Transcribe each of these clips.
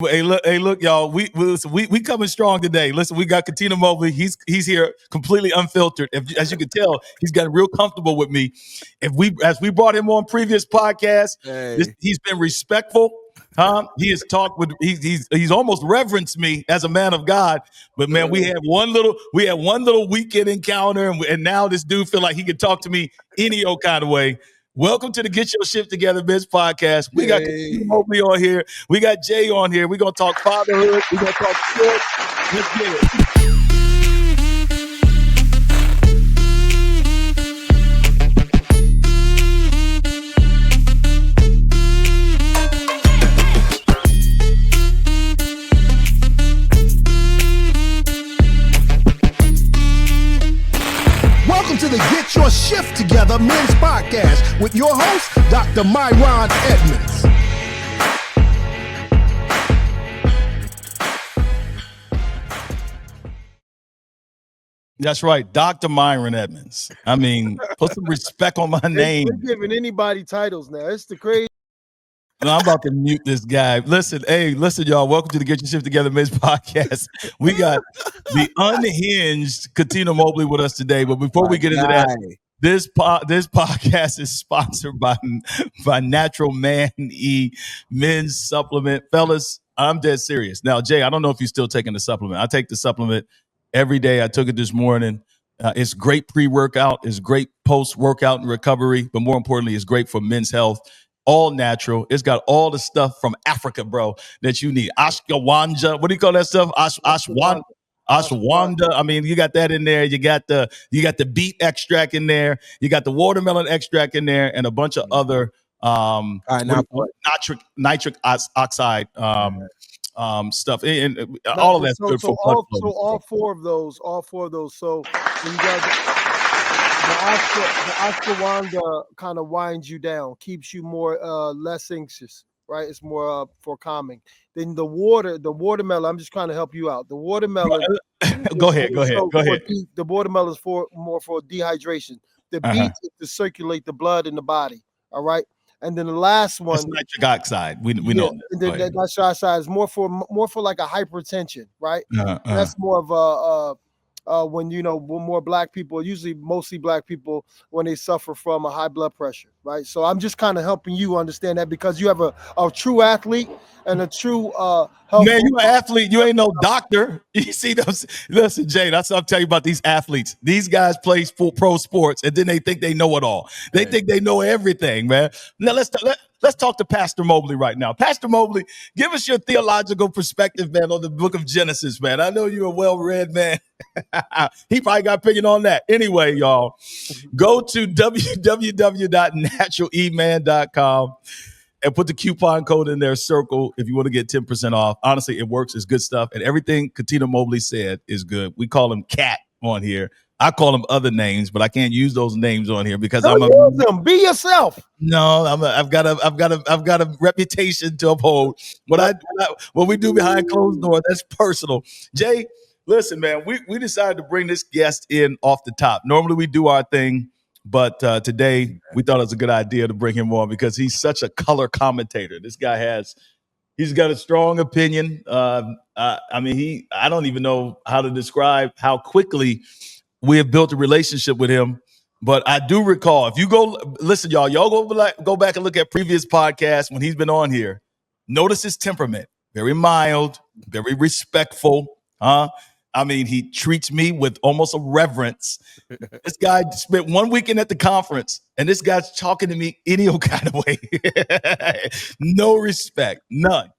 Hey, look, y'all. We coming strong today. Listen, we got Cuttino Mobley. He's here completely unfiltered. As you can tell, he's gotten real comfortable with me. As we brought him on previous podcasts, he's been respectful. He has talked with he's almost reverenced me as a man of God. But man, we had one little weekend encounter, and now this dude feel like he could talk to me any old kind of way. Welcome to the Get Your Shift Together Biz podcast. We got Cuttino Mobley on here. We got Jay on here. We're going to talk fatherhood. We're going to talk sports. Let's get it. To the Get Your Shift Together Men's Podcast with your host, Dr. MyRon Edmonds. That's right, Dr. MyRon Edmonds. I mean, put some respect on my name. They're giving anybody titles now. It's the crazy. No, I'm about to mute this guy. Listen, y'all. Welcome to the Get Your Shift Together Men's Podcast. We got the unhinged Cuttino Mobley with us today. But before we get into that, this podcast is sponsored by Natural Man E Men's Supplement. Fellas, I'm dead serious. Now, Jay, I don't know if you're still taking the supplement. I take the supplement every day. I took it this morning. It's great pre-workout. It's great post-workout and recovery. But more importantly, it's great for men's health. All natural. It's got all the stuff from Africa, bro, that you need. Ashwagandha. What do you call that stuff? Ashwagandha. I mean, you got that in there. You got the beet extract in there. You got the watermelon extract in there, and a bunch of other nitric oxide stuff. And all of that's good for blood flow. So all four of those. So when you got the ashwagandha kind of winds you down, keeps you more less anxious, right? It's more for calming. Then the watermelon. I'm just trying to help you out. The watermelon. Go ahead. The watermelon is more for dehydration. The beet is to circulate the blood in the body. All right. And then the last one, it's nitric oxide. We know that. And then that nitric oxide is more for like a hypertension, right? That's more of when more black people, usually mostly black people, when they suffer from a high blood pressure, right? So I'm just kind of helping you understand that, because you have a true athlete and a true health. Man, you an athlete. You ain't no doctor. You see those? Listen, Jay, that's what I'm telling you about these athletes. These guys play full pro sports, and then they think they know it all. They think they know everything, man. Now let's talk to Pastor Mobley right now. Pastor Mobley, give us your theological perspective, man, on the book of Genesis, man. I know you're a well-read man. He probably got opinion on that. Anyway, y'all, go to www.naturalemman.com and put the coupon code in there, circle, if you want to get 10% off. Honestly, it works. It's good stuff. And everything Cuttino Mobley said is good. We call him Cat on here. I call them other names, but I can't use those names on here because use them. Be yourself. No, I've got a reputation to uphold. What we do behind closed doors, that's personal. Jay, listen, man, we decided to bring this guest in off the top. Normally we do our thing, but today we thought it was a good idea to bring him on because he's such a color commentator. This guy he's got a strong opinion. I don't even know how to describe how quickly we have built a relationship with him. But I do recall, if you listen, y'all go back and look at previous podcasts when he's been on here. Notice his temperament. Very mild, very respectful. I mean, he treats me with almost a reverence. This guy spent 1 weekend at the conference, and this guy's talking to me any old kind of way. No respect, none.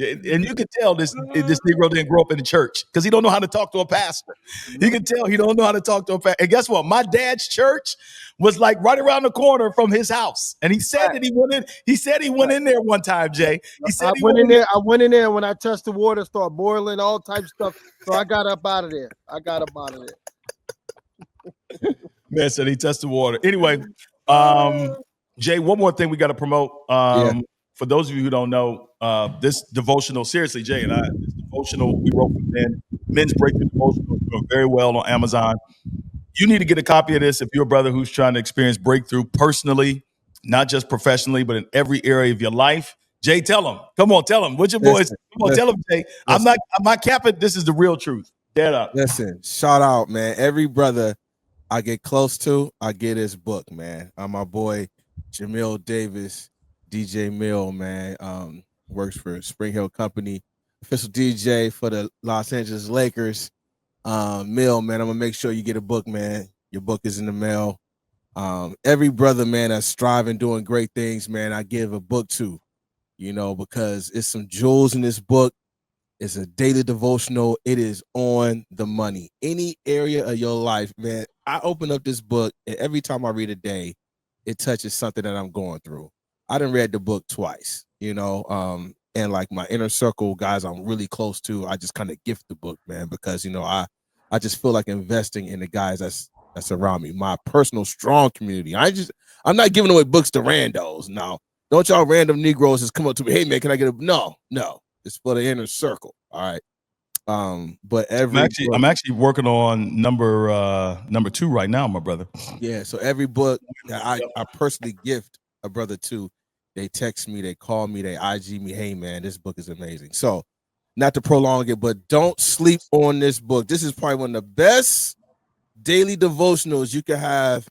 And you can tell this Negro didn't grow up in the church because he don't know how to talk to a pastor. You can tell he don't know how to talk to a pastor. And guess what? My dad's church was like right around the corner from his house. And he said that he went in. He said he went in there one time, Jay. He said I went in there. I went in there when I touched the water, started boiling, all types of stuff. So I got up out of there. Man said he touched the water. Anyway, Jay, one more thing we got to promote. For those of you who don't know, this devotional, seriously, Jay and I, this devotional we wrote for men, Men's Breakthrough Devotional, doing very well on Amazon. You need to get a copy of this if you're a brother who's trying to experience breakthrough personally, not just professionally, but in every area of your life. Jay, tell him. Come on, tell him. What's your boys? Come on, tell him, Jay. I'm not capping. This is the real truth. Dead up. Listen, shout out, man. Every brother I get close to, I get his book, man. My boy Jamil Davis, DJ Mill, man. Works for Spring Hill Company, official DJ for the Los Angeles Lakers. Mill, man, I'm gonna make sure you get a book, man. Your book is in the mail. Every brother, man, that's striving, doing great things, man, I give a book to, because it's some jewels in this book. It's a daily devotional. It is on the money. Any area of your life, man, I open up this book, and every time I read a day, it touches something that I'm going through. I done read the book twice, and like my inner circle guys I'm really close to, I just kind of gift the book, man, because I just feel like investing in the guys that's around me, my personal strong community. I'm not giving away books to randos. Now, don't y'all random Negroes just come up to me, hey man, can I get a no. It's for the inner circle. All right. But I'm actually working on number 2 right now, my brother. Yeah. So every book that I personally gift a brother to, they text me, they call me, they IG me, hey man, this book is amazing. So not to prolong it, but don't sleep on this book. This is probably one of the best daily devotionals you can have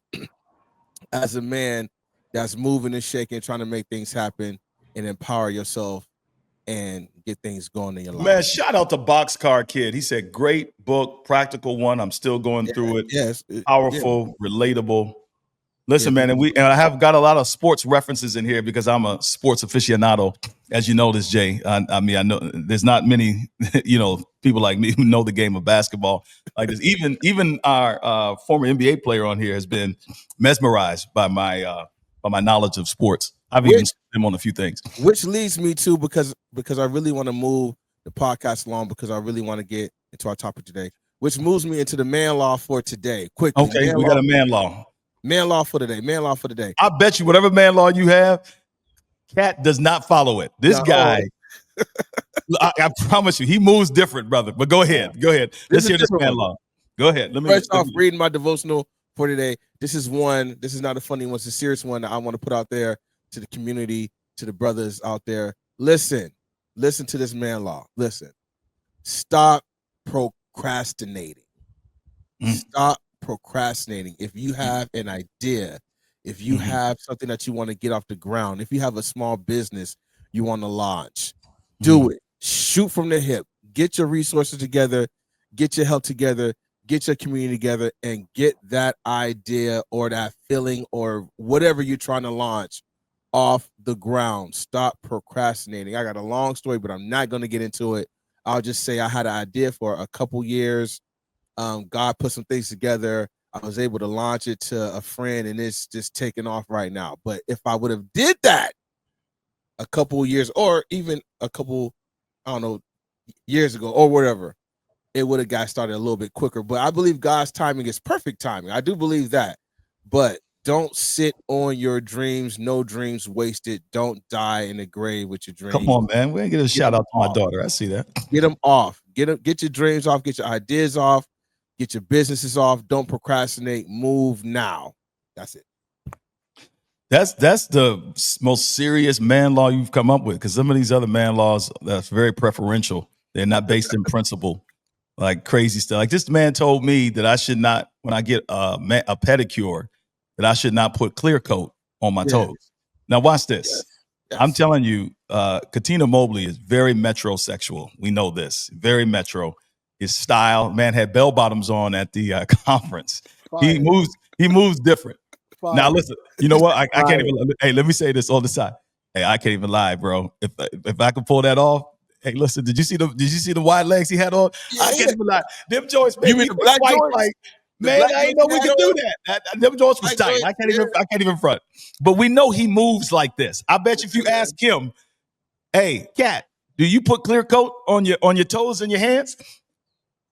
as a man that's moving and shaking, trying to make things happen and empower yourself and get things going in your life. Man, shout out to Boxcar Kid. He said, great book, practical one. I'm still going through it. Yes. Powerful, relatable. Listen, man, and I have got a lot of sports references in here because I'm a sports aficionado, as you know this, Jay. I mean, I know there's not many, people like me who know the game of basketball like this. Even our former NBA player on here has been mesmerized by my knowledge of sports. I've even seen him on a few things. Which leads me to because I really want to move the podcast along because I really want to get into our topic today, which moves me into the man law for today. Quickly. Okay, we got a man law. Man law for today. Man law for today. I bet you whatever man law you have, Cat does not follow it. This guy, I promise you, he moves different, brother. But go ahead. Let's hear this man law. Go ahead. First off, reading my devotional for today. This is not a funny one. It's a serious one that I want to put out there to the community, to the brothers out there. Listen to this man law. Listen, stop procrastinating. Stop procrastinating. If you have an idea, if you have something that you want to get off the ground, if you have a small business you want to launch, do it. Shoot from the hip. Get your resources together, get your help together, get your community together, and get that idea or that feeling or whatever you're trying to launch off the ground. Stop procrastinating. I got a long story, but I'm not going to get into it. I'll just say I had an idea for a couple years. God put some things together. I was able to launch it to a friend, and it's just taking off right now. But if I would have did that a couple years or even a couple, years ago or whatever, it would have got started a little bit quicker. But I believe God's timing is perfect timing. I do believe that. But don't sit on your dreams. No dreams wasted. Don't die in the grave with your dreams. Come on, man. We're going to get a shout out to my daughter. I see that. Get them off. Get your dreams off. Get your ideas off. Get your businesses off. Don't procrastinate. Move now. That's it. That's the most serious man law you've come up with, because some of these other man laws, that's very preferential. They're not based in principle, like crazy stuff. Like this man told me that I should not, when I get a pedicure, that I should not put clear coat on my toes. Now watch this. Yes. I'm telling you, Cuttino Mobley is very metrosexual. We know this. Very metro. His style, man, had bell bottoms on at the conference. Fire. He moves different. Fire. Now listen, you know what? I can't even. Hey, let me say this on the side. Hey, I can't even lie, bro. If I can pull that off. Hey, listen, did you see the wide legs he had on? Yeah. I can't even lie. Them joints, man. You mean the black joints? Like, man, I didn't know we could do that. Them joints was tight. I can't even front. But we know he moves like this. I bet you if you ask him, hey, Cat, do you put clear coat on your toes and your hands?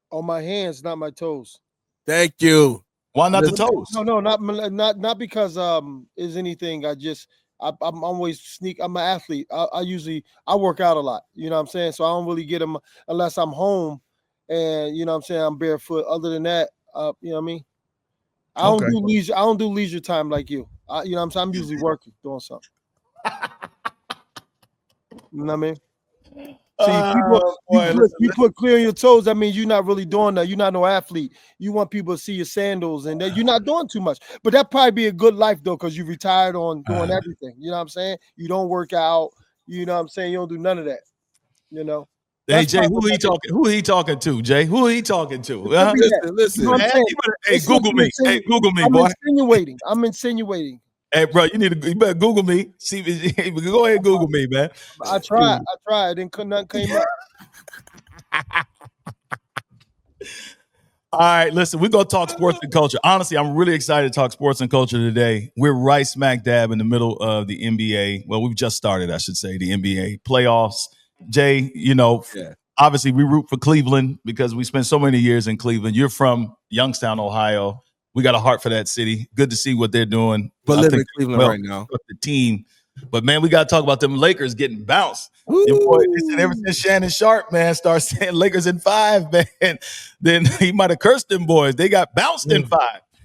On my hands, not my toes. Thank you. Why not the toes? No, not because is anything. I'm always sneak. I'm an athlete. I work out a lot. You know what I'm saying? So I don't really get them unless I'm home, and you know what I'm saying, I'm barefoot. Other than that, you know what I mean? I don't do leisure time like you. You know what I'm saying? I'm usually working, doing something. You know what I mean? See, you put clear on your toes. That means you're not really doing that. You're not no athlete. You want people to see your sandals, and then you're not doing too much. But that probably be a good life though, because you retired on doing everything. You know what I'm saying? You don't work out. You know what I'm saying? You don't do none of that. You know. Hey Jay, who he talking? Who he talking to? Jay, who he talking to? Listen. You know what I'm saying? Hey, Google me. Hey, Google me, I'm boy. I'm insinuating. Hey, bro, you better Google me. See, go ahead, and Google me, man. I tried. And nothing came up. All right, listen, we're going to talk sports and culture. Honestly, I'm really excited to talk sports and culture today. We're right smack dab in the middle of the NBA. Well, we've just started, I should say, the NBA playoffs. Jay, obviously we root for Cleveland because we spent so many years in Cleveland. You're from Youngstown, Ohio. We got a heart for that city. Good to see what they're doing. But living in Cleveland right now. The team. But, man, we got to talk about them Lakers getting bounced. Your boy, they said ever since Shannon Sharp, man, started saying Lakers in 5, man, then he might have cursed them boys. They got bounced in 5.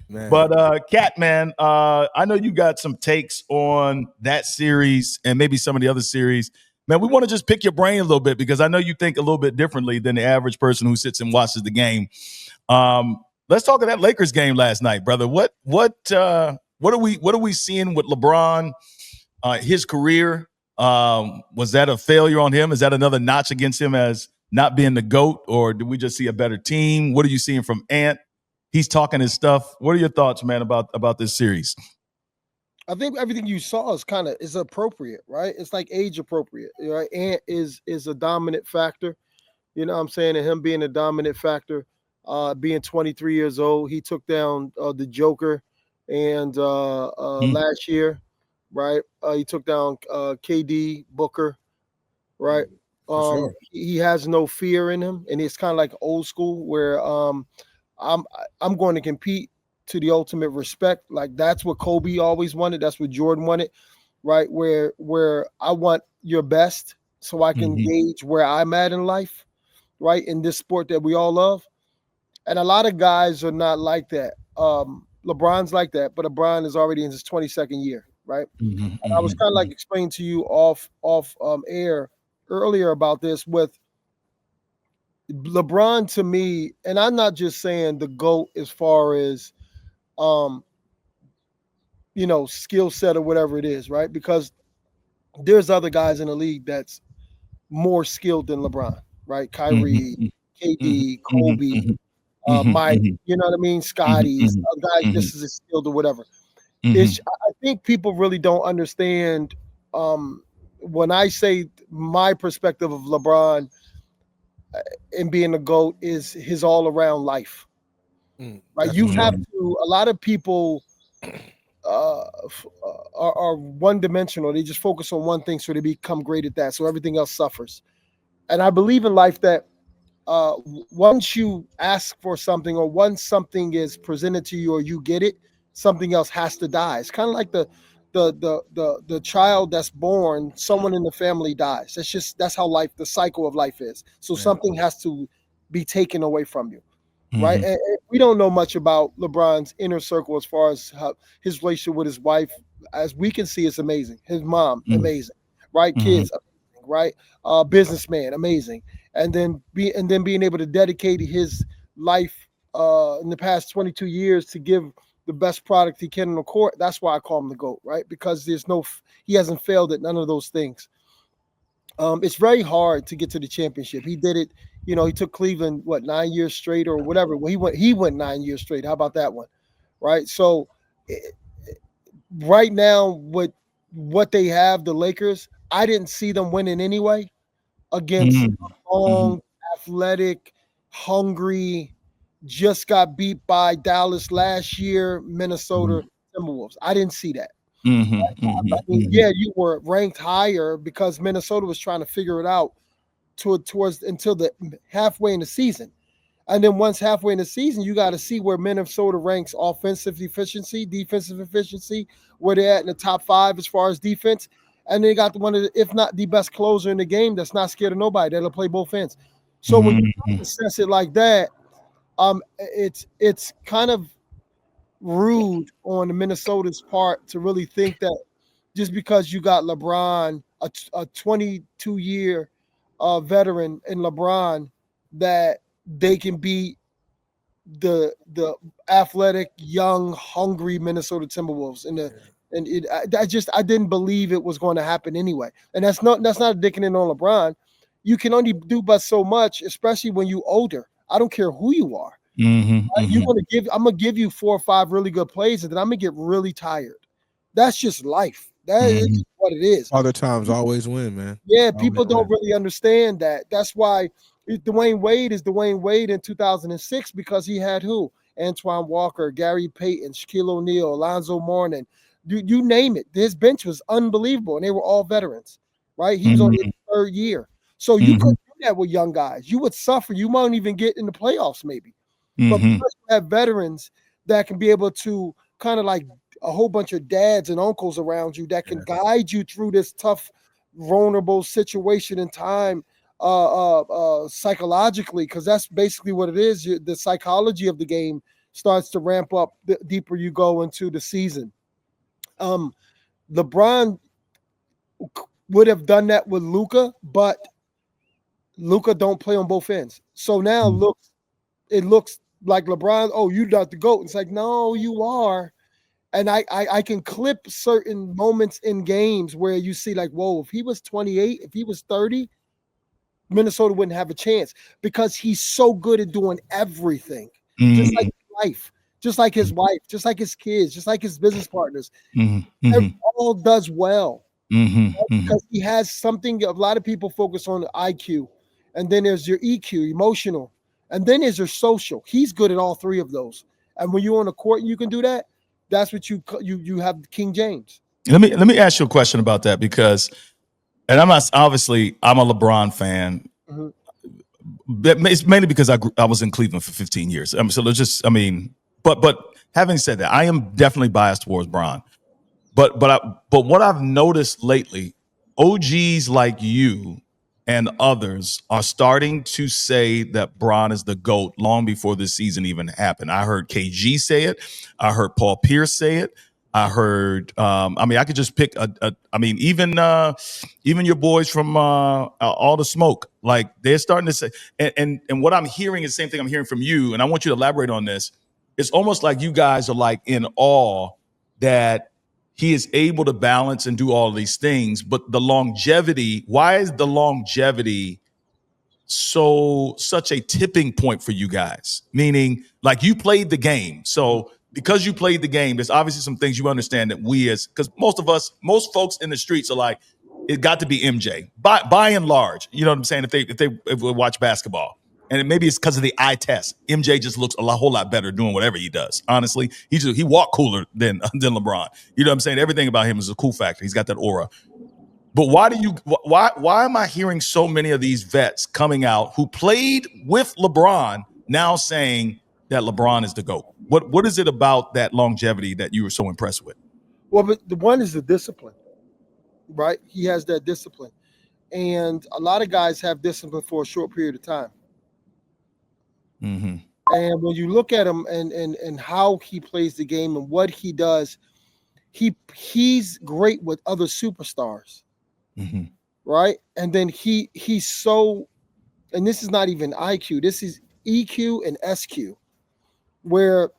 Man. But, Kat, man, I know you got some takes on that series and maybe some of the other series. Man, we want to just pick your brain a little bit because I know you think a little bit differently than the average person who sits and watches the game. Let's talk of that Lakers game last night, brother. What are we seeing with LeBron? His career, was that a failure on him? Is that another notch against him as not being the GOAT, or do we just see a better team? What are you seeing from Ant? He's talking his stuff. What are your thoughts, man, about this series? I think everything you saw is appropriate, right? It's like age appropriate, right? Ant is a dominant factor, you know what I'm saying? And him being a dominant factor, being 23 years old, he took down the Joker and last year. Right, he took down KD, Booker, right? Sure. He has no fear in him, and it's kind of like old school where I'm going to compete to the ultimate respect. Like that's what Kobe always wanted. That's what Jordan wanted, right? Where I want your best so I can gauge where I'm at in life, right? In this sport that we all love, and a lot of guys are not like that. LeBron's like that, but LeBron is already in his 22nd year. Right. And I was kind of like explaining to you off air earlier about this with LeBron to me, and I'm not just saying the GOAT as far as skill set or whatever it is, right? Because there's other guys in the league that's more skilled than LeBron, right? Kyrie, KD, Kobe, Mike, you know what I mean? Scotty's guys just as skilled or whatever. I think people really don't understand when I say my perspective of LeBron and being a GOAT is his all-around life. Right? You have to. A lot of people are one-dimensional. They just focus on one thing, so they become great at that. So everything else suffers. And I believe in life that once you ask for something or once something is presented to you or you get it, something else has to die. It's kind of like the child that's born, someone in the family dies. That's how life, the cycle of life is. So something has to be taken away from you, right? And we don't know much about LeBron's inner circle as far as how his relationship with his wife. As we can see, it's amazing. His mom, amazing, right? Kids, amazing, right? Businessman, amazing. And then being able to dedicate his life in the past 22 years to give the best product he can on the court. That's why I call him the GOAT, right? Because he hasn't failed at none of those things. It's very hard to get to the championship. He did it, he took Cleveland, 9 years straight or whatever. Well, he went 9 years straight. How about that one? Right. So right now with what they have, the Lakers, I didn't see them winning anyway against long, athletic, hungry, just got beat by Dallas last year, Minnesota Timberwolves. I didn't see that. You were ranked higher because Minnesota was trying to figure it out towards until the halfway in the season. And then once halfway in the season, you got to see where Minnesota ranks offensive efficiency, defensive efficiency, where they're at in the top 5 as far as defense. And they got one of the, if not the best closer in the game that's not scared of nobody. That'll play both ends. So when you assess it like that, it's kind of rude on the Minnesota's part to really think that just because you got LeBron a 22-year veteran in LeBron that they can beat the athletic, young, hungry Minnesota Timberwolves I didn't believe it was going to happen anyway. And that's not a dicking in on LeBron. You can only do but so much, especially when you older. I don't care who you are. I'm gonna give you 4 or 5 really good plays, and then I'm gonna get really tired. That's just life. That is just what it is. Other times always win, man. Yeah, people don't really understand that. That's why Dwayne Wade is Dwayne Wade in 2006 because he had who? Antoine Walker, Gary Payton, Shaquille O'Neal, Alonzo Mourning. You name it. His bench was unbelievable, and they were all veterans, right? He was on his 3rd year. So you couldn't do that with young guys. You would suffer. You might even get in the playoffs maybe. But because you have veterans that can be able to kind of like a whole bunch of dads and uncles around you that can guide you through this tough, vulnerable situation in time psychologically, because that's basically what it is. The psychology of the game starts to ramp up the deeper you go into the season. LeBron would have done that with Luka, but Luka don't play on both ends. So now it looks like LeBron, oh, you're not the GOAT. It's like, no, you are. And I can clip certain moments in games where you see like, whoa, if he was 28, if he was 30, Minnesota wouldn't have a chance because he's so good at doing everything. Just like life, just like his wife, just like his kids, just like his business partners. All does well. Because he has something. A lot of people focus on the IQ, and then there's your EQ, emotional, and then there's your social. He's good at all 3 of those. And when you're on the court and you can do that, that's what you have King James. Let me ask you a question about that because, and I'm a LeBron fan. It's mainly because I was in Cleveland for 15 years. But having said that, I am definitely biased towards Bron. But what I've noticed lately, OGs like you and others are starting to say that Bron is the GOAT long before this season even happened. I heard KG say it. I heard Paul Pierce say it. I heard. I could just pick even your boys from All the Smoke, like they're starting to say. And what I'm hearing is the same thing I'm hearing from you. And I want you to elaborate on this. It's almost like you guys are like in awe that he is able to balance and do all these things, but the longevity, why is the longevity such a tipping point for you guys? Meaning, like, you played the game. So because you played the game, there's obviously some things you understand that because most folks in the streets are like, it got to be MJ by and large. You know what I'm saying? If we watch basketball. And maybe it's because of the eye test. MJ just looks a whole lot better doing whatever he does. Honestly, he walked cooler than LeBron. You know what I'm saying? Everything about him is a cool factor. He's got that aura. But why am I hearing so many of these vets coming out who played with LeBron now saying that LeBron is the GOAT? What is it about that longevity that you were so impressed with? Well, but the one is the discipline, right? He has that discipline. And a lot of guys have discipline for a short period of time. And when you look at him and how he plays the game and what he does, he's great with other superstars, right? And then he's so, and this is not even IQ, this is EQ and SQ, where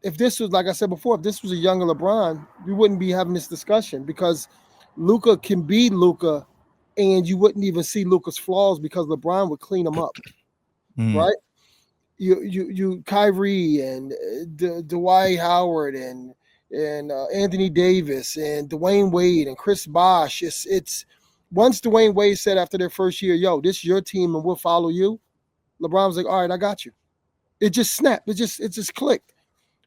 if this was, like I said before, if this was a younger LeBron, we wouldn't be having this discussion because Luka can be Luka and you wouldn't even see Luka's flaws because LeBron would clean them up, right? You Kyrie and Dwight Howard and Anthony Davis and Dwayne Wade and Chris Bosh. It's once Dwayne Wade said after their first year, yo, this is your team and we'll follow you. LeBron was like, all right, I got you. It just snapped. It just clicked.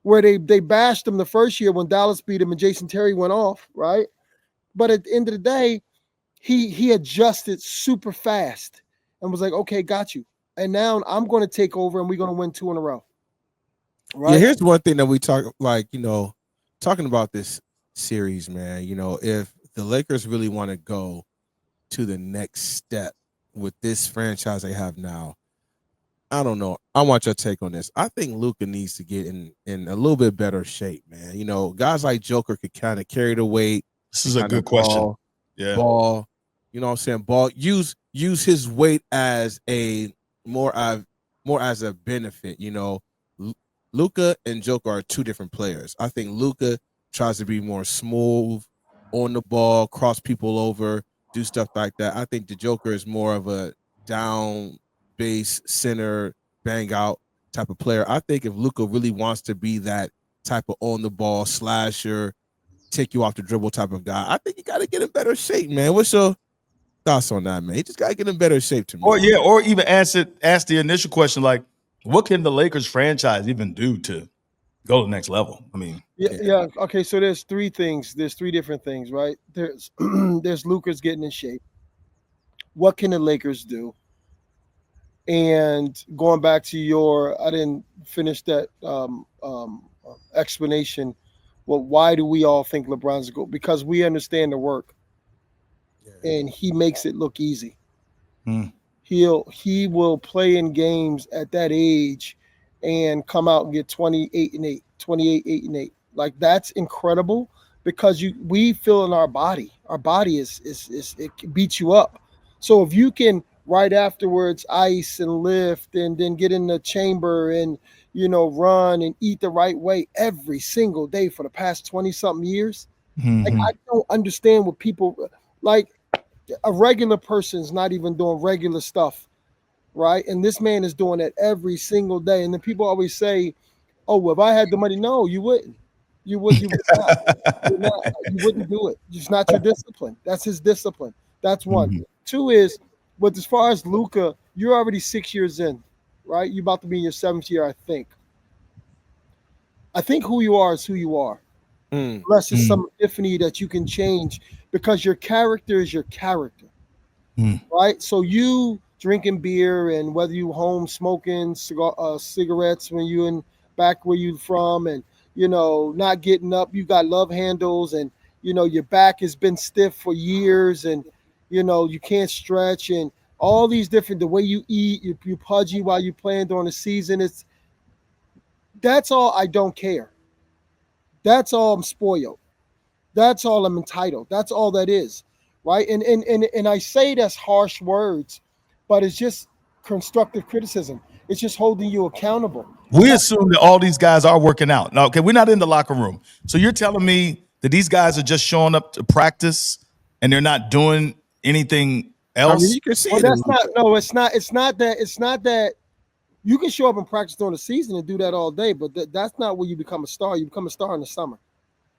Where they bashed him the first year when Dallas beat him and Jason Terry went off, right? But at the end of the day, he adjusted super fast and was like, okay, got you. And now I'm going to take over and we're going to win 2 in a row. Right. Yeah, here's one thing that we talk, talking about this series, man. If the Lakers really want to go to the next step with this franchise they have now, I don't know. I want your take on this. I think Luka needs to get in a little bit better shape, man. Guys like Joker could kind of carry the weight. This is a good question. Ball. You know what I'm saying? Ball use his weight as a more as a benefit. You know, Luka and Joker are two different players. I think Luka tries to be more smooth on the ball, cross people over, do stuff like that. I think the Joker is more of a down base center, bang out type of player. I think if Luka really wants to be that type of on the ball slasher, take you off the dribble type of guy, I think you got to get in better shape, man. What's your thoughts on that, man? You just got to get in better shape to me. Or even ask the initial question, like, what can the Lakers franchise even do to go to the next level? I mean, yeah. Okay, so there's three things. There's three different things, right? There's Luka's getting in shape. What can the Lakers do? And going back to I didn't finish that explanation. Well, why do we all think LeBron's a GOAT? Because we understand the work, and he makes it look easy. He will play in games at that age and come out and get 28 and 8, 28, 8 and 8. Like, that's incredible, because we feel in our body. Our body is it beats you up. So if you can right afterwards ice and lift and then get in the chamber and run and eat the right way every single day for the past 20-something years, like, I don't understand what people like. A regular person's not even doing regular stuff, right? And this man is doing it every single day. And then people always say, "Oh, well, if I had the money," no, you wouldn't. You would not. You wouldn't do it. It's not your discipline. That's his discipline. That's one. Two is, but as far as Luka, you're already 6 years in, right? You're about to be in your 7th year, I think. I think who you are is who you are. Unless it's some epiphany that you can change, because your character is your character, right? So you drinking beer, and whether you home smoking cigarettes when you in back where you from, and not getting up, you got love handles, and your back has been stiff for years, and you can't stretch, and all these different, the way you eat, you pudgy while you playing during the season. That's all. I don't care. That's all. I'm spoiled. That's all I'm entitled. That's all that is, right? And I say that's harsh words, but it's just constructive criticism. It's just holding you accountable. We assume that all these guys are working out. No, okay, we're not in the locker room. So you're telling me that these guys are just showing up to practice and they're not doing anything else? I mean, you can see well, that's not. No, it's not. It's not that. It's not that. You can show up and practice during the season and do that all day, but that's not where you become a star. You become a star in the summer.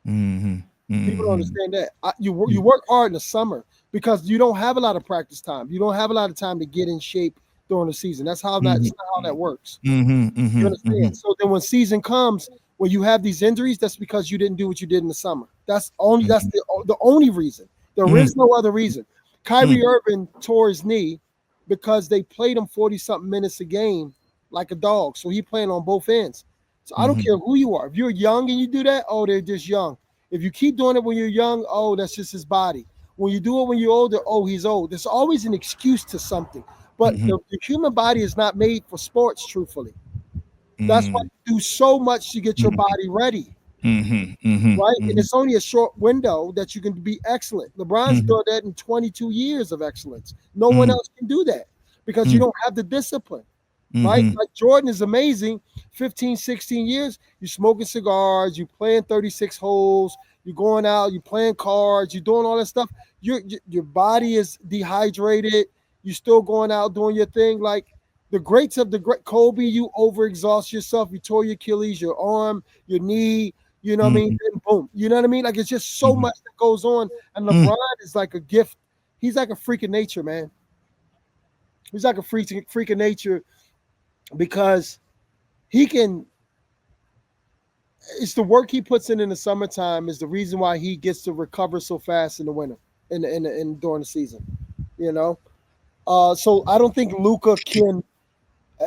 People don't understand that. You work hard in the summer because you don't have a lot of practice time. You don't have a lot of time to get in shape during the season. That's how that's not how that works. You understand? So then when season comes, when you have these injuries, that's because you didn't do what you did in the summer. That's the only reason. There is no other reason. Kyrie Irving tore his knee because they played him 40-something minutes a game like a dog. So he playing on both ends. So I don't care who you are. If you're young and you do that, oh, they're just young. If you keep doing it when you're young, oh, that's just his body. When you do it when you're older, oh, he's old. There's always an excuse to something. But the human body is not made for sports, truthfully. That's why you do so much to get your body ready. Right? And it's only a short window that you can be excellent. LeBron's done that in 22 years of excellence. No one else can do that because you don't have the discipline. Right? Like Jordan is amazing. 15, 16 years, you're smoking cigars, you're playing 36 holes, you're going out, you're playing cards, you're doing all that stuff. Your body is dehydrated. You're still going out doing your thing. Like the greats of the great Kobe, you overexhaust yourself. You tore your Achilles, your arm, your knee, you know what I mean? And boom. You know what I mean? Like it's just so much that goes on. And LeBron is like a gift. He's like a freak of nature, man. He's like a freak of nature. Because it's the work he puts in the summertime is the reason why he gets to recover so fast in the winter and during the season, so I don't think Luka can.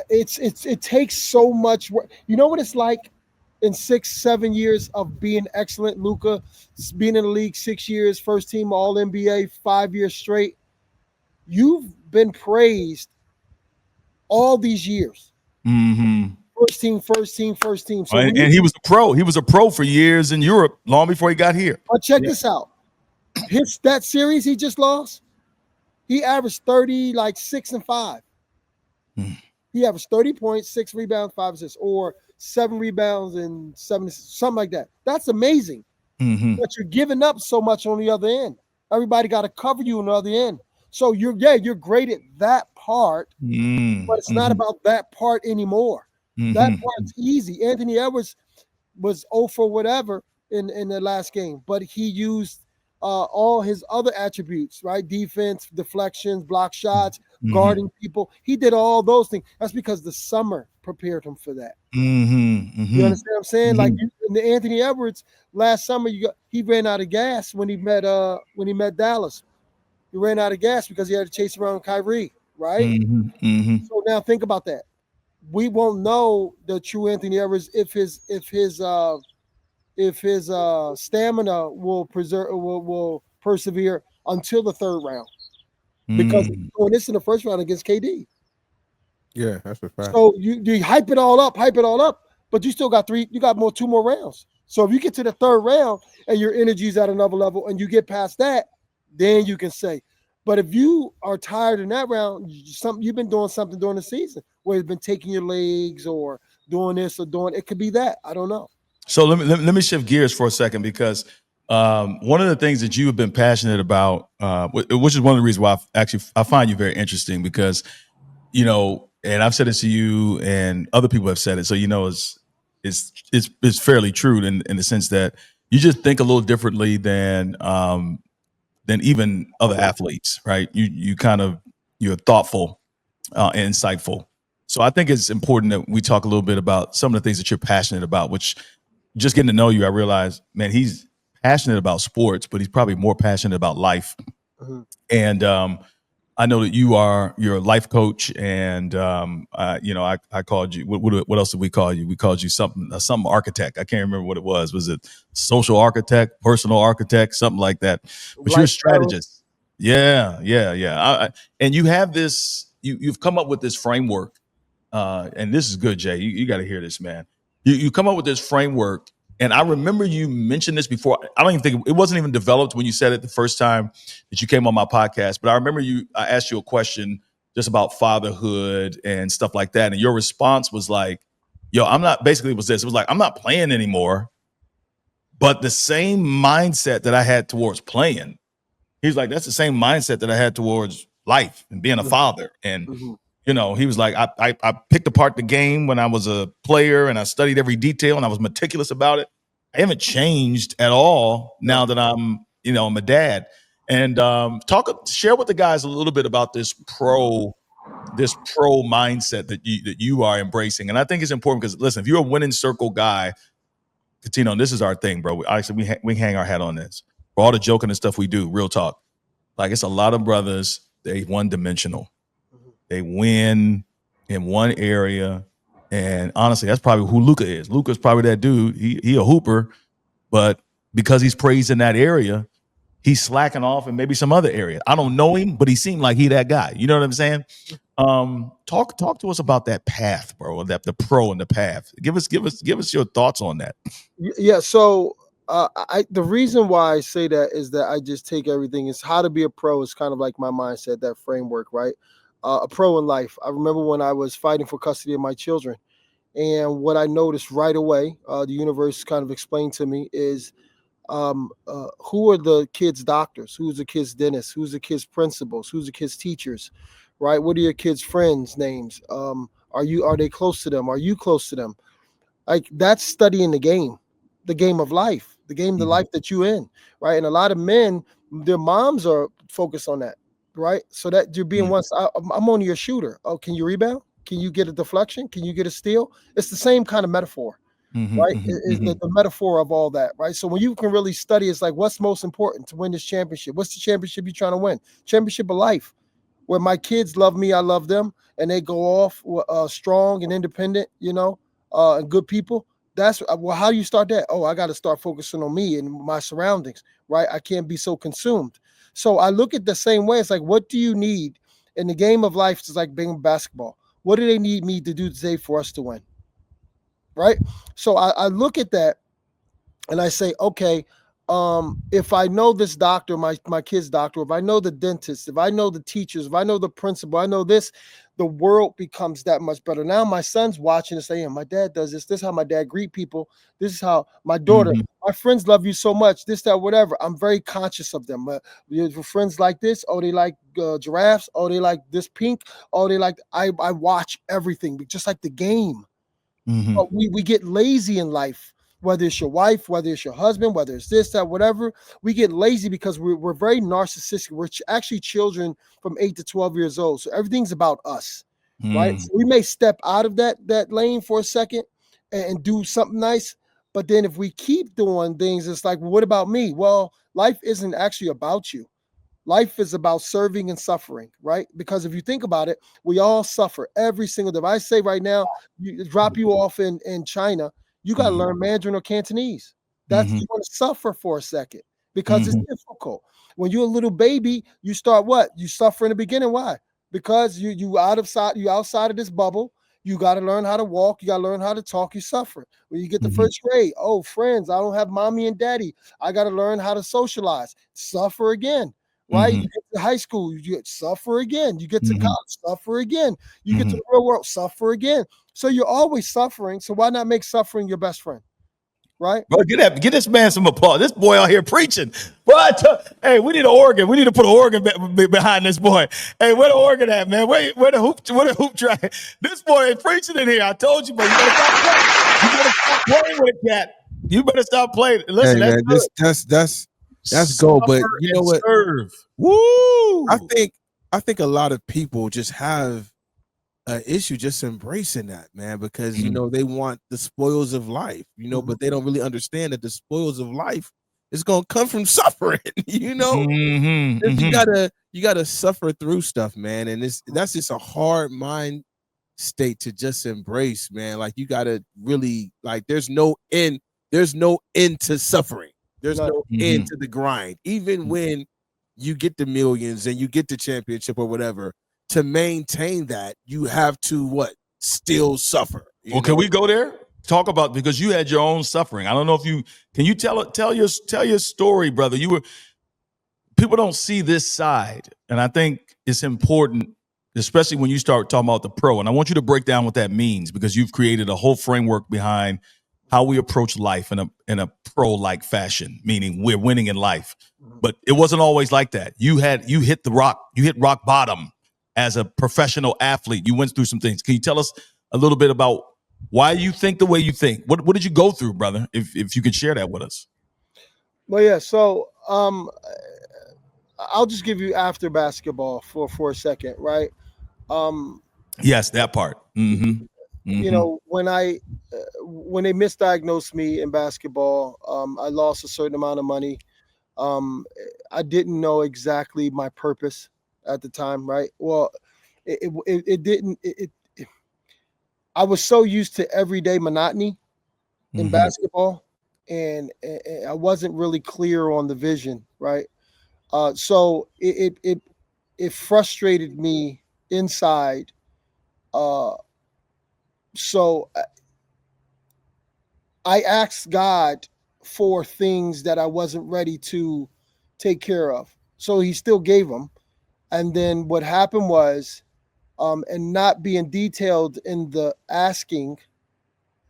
It takes so much work. You know what it's like in 6-7 years of being excellent. Luka being in the league 6 years, first team All NBA 5 years straight. You've been praised all these years. First team. So and he was a pro. He was a pro for years in Europe, long before he got here. But check this out. That series he just lost, He averaged 30, like 6 and 5. He averaged 30 points, 6 rebounds, 5 assists, or 7 rebounds and 7 assists, something like that. That's amazing. But you're giving up so much on the other end. Everybody got to cover you on the other end. So you're great at that part, but it's not about that part anymore. That part's easy. Anthony Edwards was 0 for whatever in the last game, but he used all his other attributes, right? Defense, deflections, block shots, guarding people. He did all those things. That's because the summer prepared him for that. You understand what I'm saying? Like in the Anthony Edwards last summer, he ran out of gas when he met Dallas. He ran out of gas because he had to chase around Kyrie, right? So now think about that. We won't know the true Anthony Edwards if his stamina will persevere until the third round, because he's doing this in the first round against KD. Yeah, that's a fact. So you hype it all up, but you still got 2 more rounds. So if you get to the third round and your energy's at another level and you get past that, then you can say. But if you are tired in that round, you've been doing something during the season where it's been taking your legs or doing this or doing it. Could be that. I don't know. So let me shift gears for a second, because one of the things that you have been passionate about, which is one of the reasons why I find you very interesting, because, you know, and I've said it to you and other people have said it, so you know it's fairly true in the sense that you just think a little differently than even other athletes, right? You're thoughtful and insightful. So I think it's important that we talk a little bit about some of the things that you're passionate about, which, just getting to know you, I realize, man, he's passionate about sports, but he's probably more passionate about life. And I know that you're a life coach, and I called you. What else did we call you? We called you something architect. I can't remember what it was. Was it social architect, personal architect, something like that? But you're a strategist. Yeah. And you have this. You've come up with this framework, and this is good, Jay. You got to hear this, man. You come up with this framework, and I remember you mentioned this before. I don't even think it wasn't even developed when you said it the first time that you came on my podcast. But I remember I asked you a question just about fatherhood and stuff like that, and your response was like, "Yo, I'm not." Basically, it was this. It was like, "I'm not playing anymore, but the same mindset that I had towards playing." He's like, "That's the same mindset that I had towards life and being a father." And you know, he was like, I picked apart the game when I was a player, and I studied every detail, and I was meticulous about it. I haven't changed at all now that I'm a dad. And share with the guys a little bit about this pro mindset that you are embracing. And I think it's important because, listen, if you're a winning circle guy, Cuttino, this is our thing, bro. We hang our hat on this. For all the joking and stuff we do, real talk. Like, it's a lot of brothers, they one-dimensional. They win in one area, and honestly, that's probably who Luka is. Luka's probably that dude. He a hooper, but because he's praised in that area, he's slacking off in maybe some other area. I don't know him, but he seemed like he that guy. You know what I'm saying? Talk to us about that path, bro. That the pro and the path. Give us your thoughts on that. Yeah. So the reason why I say that is that I just take everything. Is how to be a pro is kind of like my mindset, that framework, right? A pro in life. I remember when I was fighting for custody of my children, and what I noticed right away, the universe kind of explained to me is who are the kids' doctors, who's the kids' dentists, who's the kids' principals, who's the kids' teachers, right? What are your kids' friends' names? Are they close to them? Are you close to them? Like, that's studying the game of life, the life that you in, right? And a lot of men, their moms are focused on that. Right, so that you're being I'm only a shooter. Oh, can you rebound? Can you get a deflection? Can you get a steal? It's the same kind of metaphor, right? It's the metaphor of all that, right? So when you can really study, it's like, what's most important to win this championship? What's the championship you're trying to win? Championship of life, where my kids love me, I love them, and they go off strong and independent, and good people. That's how do you start that? Oh, I got to start focusing on me and my surroundings, right? I can't be so consumed. So I look at the same way. It's like, what do you need in the game of life? It's like being basketball. What do they need me to do today for us to win? Right. So I look at that and I say, okay, if I know this doctor, my kid's doctor, if I know the dentist, if I know the teachers, if I know the principal, I know this, the world becomes that much better. Now my son's watching and saying, my dad does this. This is how my dad greet people. This is how my daughter, my friends love you so much, this, that, whatever. I'm very conscious of them. Your friends like this, oh, they like giraffes, oh, they like this pink, oh, they like, I watch everything, just like the game. But we get lazy in life, whether it's your wife, whether it's your husband, whether it's this, that, whatever. We get lazy because we're very narcissistic. We're actually children from 8 to 12 years old. So everything's about us, right? So we may step out of that lane for a second and do something nice. But then if we keep doing things, it's like, well, what about me? Well, life isn't actually about you. Life is about serving and suffering, right? Because if you think about it, we all suffer every single day. If I say right now, drop you off in China, you got to learn Mandarin or Cantonese. That's you're going to suffer for a second because it's difficult. When you're a little baby, you start what? You suffer in the beginning. Why? Because you outside of this bubble. You got to learn how to walk. You got to learn how to talk. You suffer. When you get to first grade, oh, friends, I don't have mommy and daddy. I got to learn how to socialize. Suffer again. Right? You get to high school, you suffer again. You get to college, suffer again. You get to the real world, suffer again. So you're always suffering. So why not make suffering your best friend? Right? Bro, get this man some applause. This boy out here preaching. Hey, we need an organ. We need to put an organ behind this boy. Hey, where the organ at, man? Where the hoop track? This boy is preaching in here. I told you, but you better stop playing. You better stop playing with it, cat. You better stop playing. Listen, hey, man, that's gold. But you know what? Serve. Woo! I think a lot of people just have an issue just embracing that, man, because you know they want the spoils of life, you know, but they don't really understand that the spoils of life is gonna come from suffering, you know. You gotta suffer through stuff, man, and that's just a hard mind state to just embrace, man. Like you gotta really there's no end to suffering. There's no end to the grind. Even when you get the millions and you get the championship or whatever, to maintain that, you have to still suffer. Well, can we go there? Talk about, because you had your own suffering. I don't know if can you tell your story, brother. People don't see this side, and I think it's important, especially when you start talking about the pro. And I want you to break down what that means, because you've created a whole framework behind how we approach life in a pro-like fashion, meaning we're winning in life. But it wasn't always like that. You hit rock bottom as a professional athlete. You went through some things. Can you tell us a little bit about why you think the way you think? What did you go through, brother? If you could share that with us. Well, yeah. So I'll just give you after basketball for a second, right? Yes, that part. You know, when they misdiagnosed me in basketball, I lost a certain amount of money. I didn't know exactly my purpose at the time, right? Well, it didn't. I was so used to everyday monotony in basketball, and I wasn't really clear on the vision, right? So it frustrated me inside. So I asked God for things that I wasn't ready to take care of. So he still gave them. And then what happened was, and not being detailed in the asking,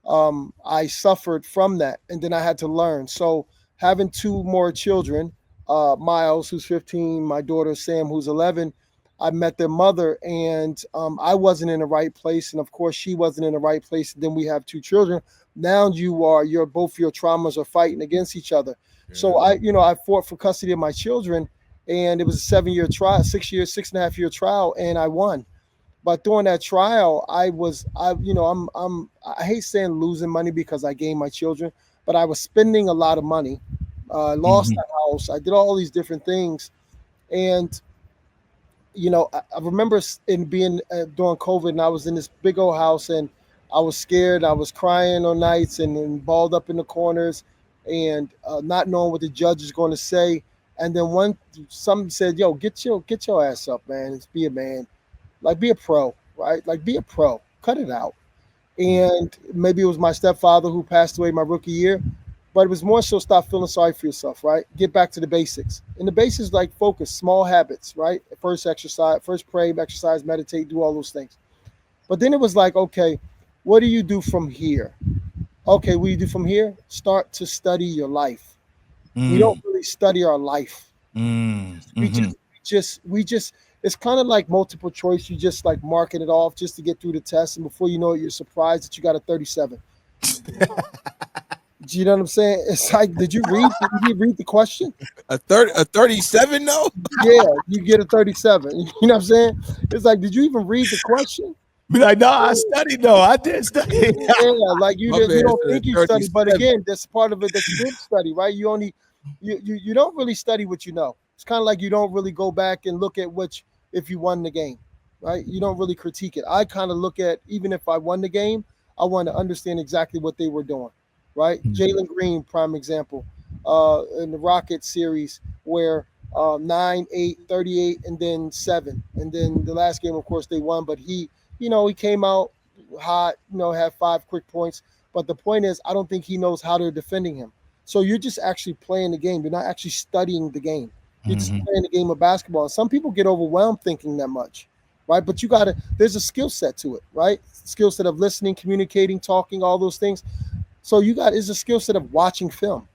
I suffered from that. And then I had to learn. So having two more children, Miles, who's 15, my daughter, Sam, who's 11, I met their mother, and I wasn't in the right place. And of course, she wasn't in the right place. Then we have two children. Now both your traumas are fighting against each other. Yeah. So I fought for custody of my children, and it was a 7-year trial, 6.5-year trial, and I won. But during that trial, I hate saying losing money because I gained my children, but I was spending a lot of money. Lost the house. I did all these different things, and I remember being during COVID, and I was in this big old house, and I was scared. I was crying on nights and balled up in the corners, and not knowing what the judge is going to say. And then some said, "Yo, get your ass up, man. Let's be a man, like be a pro, right? Like be a pro. Cut it out." And maybe it was my stepfather who passed away my rookie year, but it was more so stop feeling sorry for yourself, right? Get back to the basics. And the basics like focus, small habits, right? First exercise, first pray, exercise, meditate, do all those things. But then it was like, okay, what do you do from here? Okay, what do you do from here? Start to study your life. We don't really study our life. We just it's kind of like multiple choice. You just like marking it off just to get through the test, and before you know it, you're surprised that you got a 37. Do you know what I'm saying? It's like, did you read the question? A 37 though? Yeah, you get a 37. You know what I'm saying? It's like, did you even read the question? Be like, no, I studied though. I did study. Yeah, like you My you man don't said think you study, but 37. again, that's part of it that you didn't study, right? You only you don't really study what you know. It's kind of like you don't really go back and look at which if you won the game, right? You don't really critique it. I kind of look at, even if I won the game, I want to understand exactly what they were doing, right? Jalen Green, prime example, in the Rocket series where 9, 8, 38, and then 7. And then the last game, of course, they won, but he came out hot, had 5 quick points. But the point is, I don't think he knows how they're defending him. So you're just actually playing the game. You're not actually studying the game. You're just playing the game of basketball. And some people get overwhelmed thinking that much, right? But there's a skill set to it, right? Skill set of listening, communicating, talking, all those things. So it's a skill set of watching film.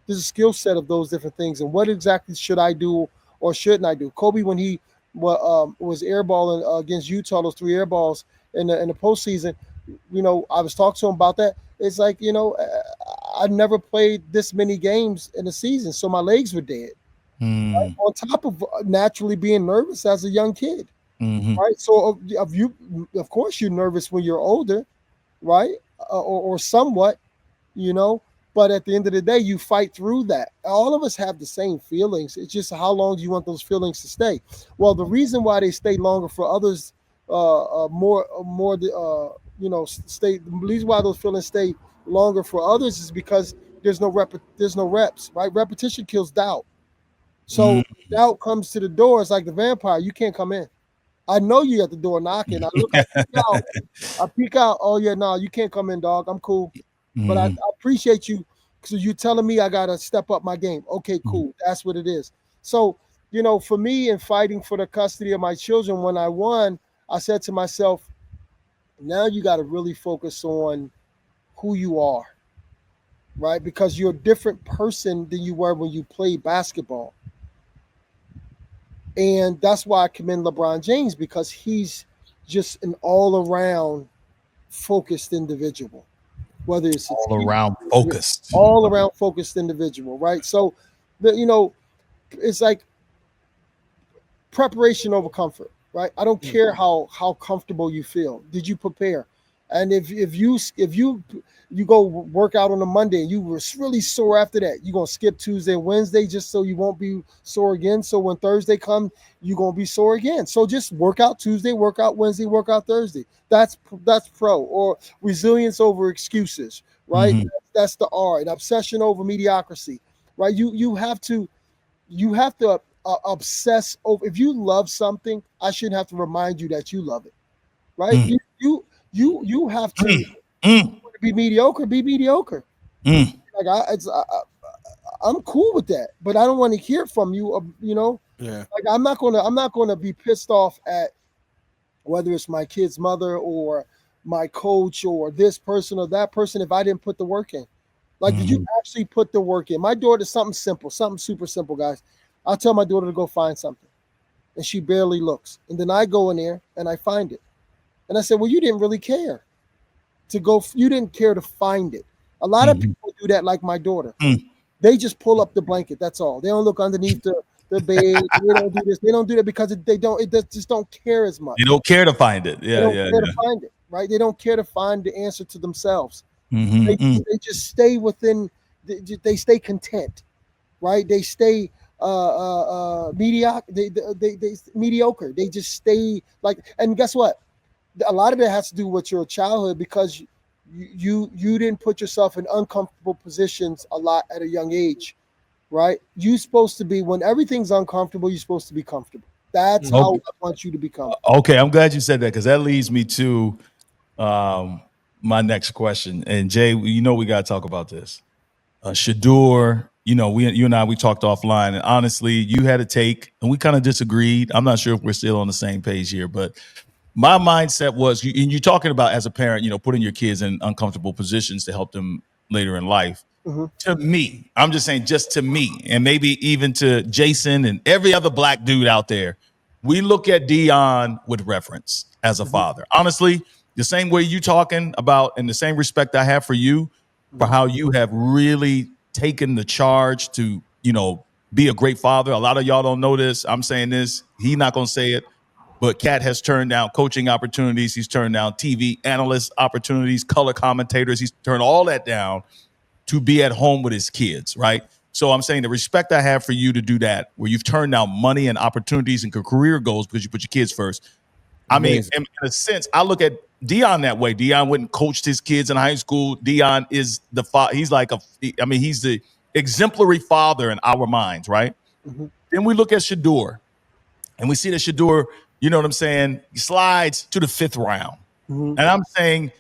There's a skill set of those different things. And what exactly should I do or shouldn't I do? Kobe, when he was airballing against Utah, those 3 airballs in the postseason, I was talking to him about that. It's like, I've never played this many games in a season, so my legs were dead. Right? On top of naturally being nervous as a young kid, right? So of course, you're nervous when you're older, right? Or somewhat, But at the end of the day, you fight through that. All of us have the same feelings. It's just how long do you want those feelings to stay? Well, the reason why they stay longer for others, stay. The reason why those feelings stay longer for others is because there's no reps, right? Repetition kills doubt. So doubt comes to the door. It's like the vampire. You can't come in. I know you at the door knocking. I peek out. Oh yeah, no, you can't come in, dog. I'm cool. But I appreciate you because you're telling me I gotta step up my game. Okay, cool. That's what it is. So, for me in fighting for the custody of my children, when I won, I said to myself, now you got to really focus on who you are, right? Because you're a different person than you were when you played basketball. And that's why I commend LeBron James, because he's just an all-around focused individual. Whether it's all around focused individual, right? So, it's like preparation over comfort, right? I don't care how comfortable you feel. Did you prepare? And if you go work out on a Monday and you were really sore after that, you're gonna skip Tuesday and Wednesday just so you won't be sore again. So when Thursday comes, you're gonna be sore again. So just work out Tuesday, work out Wednesday, work out Thursday. That's pro. Or resilience over excuses, right? That's the R. And obsession over mediocrity, right? You have to obsess over. If you love something, I shouldn't have to remind you that you love it, right? You have to be mediocre. Be mediocre. Like I'm cool with that, but I don't want to hear from you. Yeah. Like I'm not gonna be pissed off at whether it's my kid's mother or my coach or this person or that person if I didn't put the work in. Like, did you actually put the work in? My daughter, something simple, something super simple, guys. I'll tell my daughter to go find something, and she barely looks, and then I go in there and I find it, and I said, "Well, you didn't really care to go. You didn't care to find it." A lot of people do that, like my daughter. They just pull up the blanket. That's all. They don't look underneath the bed. They don't do this. They don't do that because they just don't care as much. You don't care to find it. They don't care to find it, right? They don't care to find the answer to themselves. They just stay within. They stay content, right? They stay mediocre. They mediocre. They just stay like. And guess what? A lot of it has to do with your childhood because you didn't put yourself in uncomfortable positions a lot at a young age, right? You're supposed to be, when everything's uncomfortable, you're supposed to be comfortable. That's how I want you to become. Okay, I'm glad you said that because that leads me to my next question. And Jay, we got to talk about this. Shador, you and I, we talked offline, and honestly, you had a take, and we kind of disagreed. I'm not sure if we're still on the same page here, but my mindset was, and you're talking about as a parent, putting your kids in uncomfortable positions to help them later in life. Mm-hmm. To me, I'm just saying, just to me, and maybe even to Jason and every other black dude out there, we look at Dion with reverence as a father. Honestly, the same way you talking about, and the same respect I have for you, for how you have really taken the charge to, be a great father. A lot of y'all don't know this. I'm saying this. He's not going to say it. But Cat has turned down coaching opportunities. He's turned down TV analyst opportunities, color commentators. He's turned all that down to be at home with his kids, right? So I'm saying the respect I have for you to do that, where you've turned down money and opportunities and career goals because you put your kids first. Amazing. I mean, in a sense, I look at Dion that way. Dion went and coached his kids in high school. Dion is the father. He's like he's the exemplary father in our minds, right? Mm-hmm. Then we look at Shador, and we see that Shador, you know what I'm saying, slides to the 5th round. Mm-hmm. And I'm saying,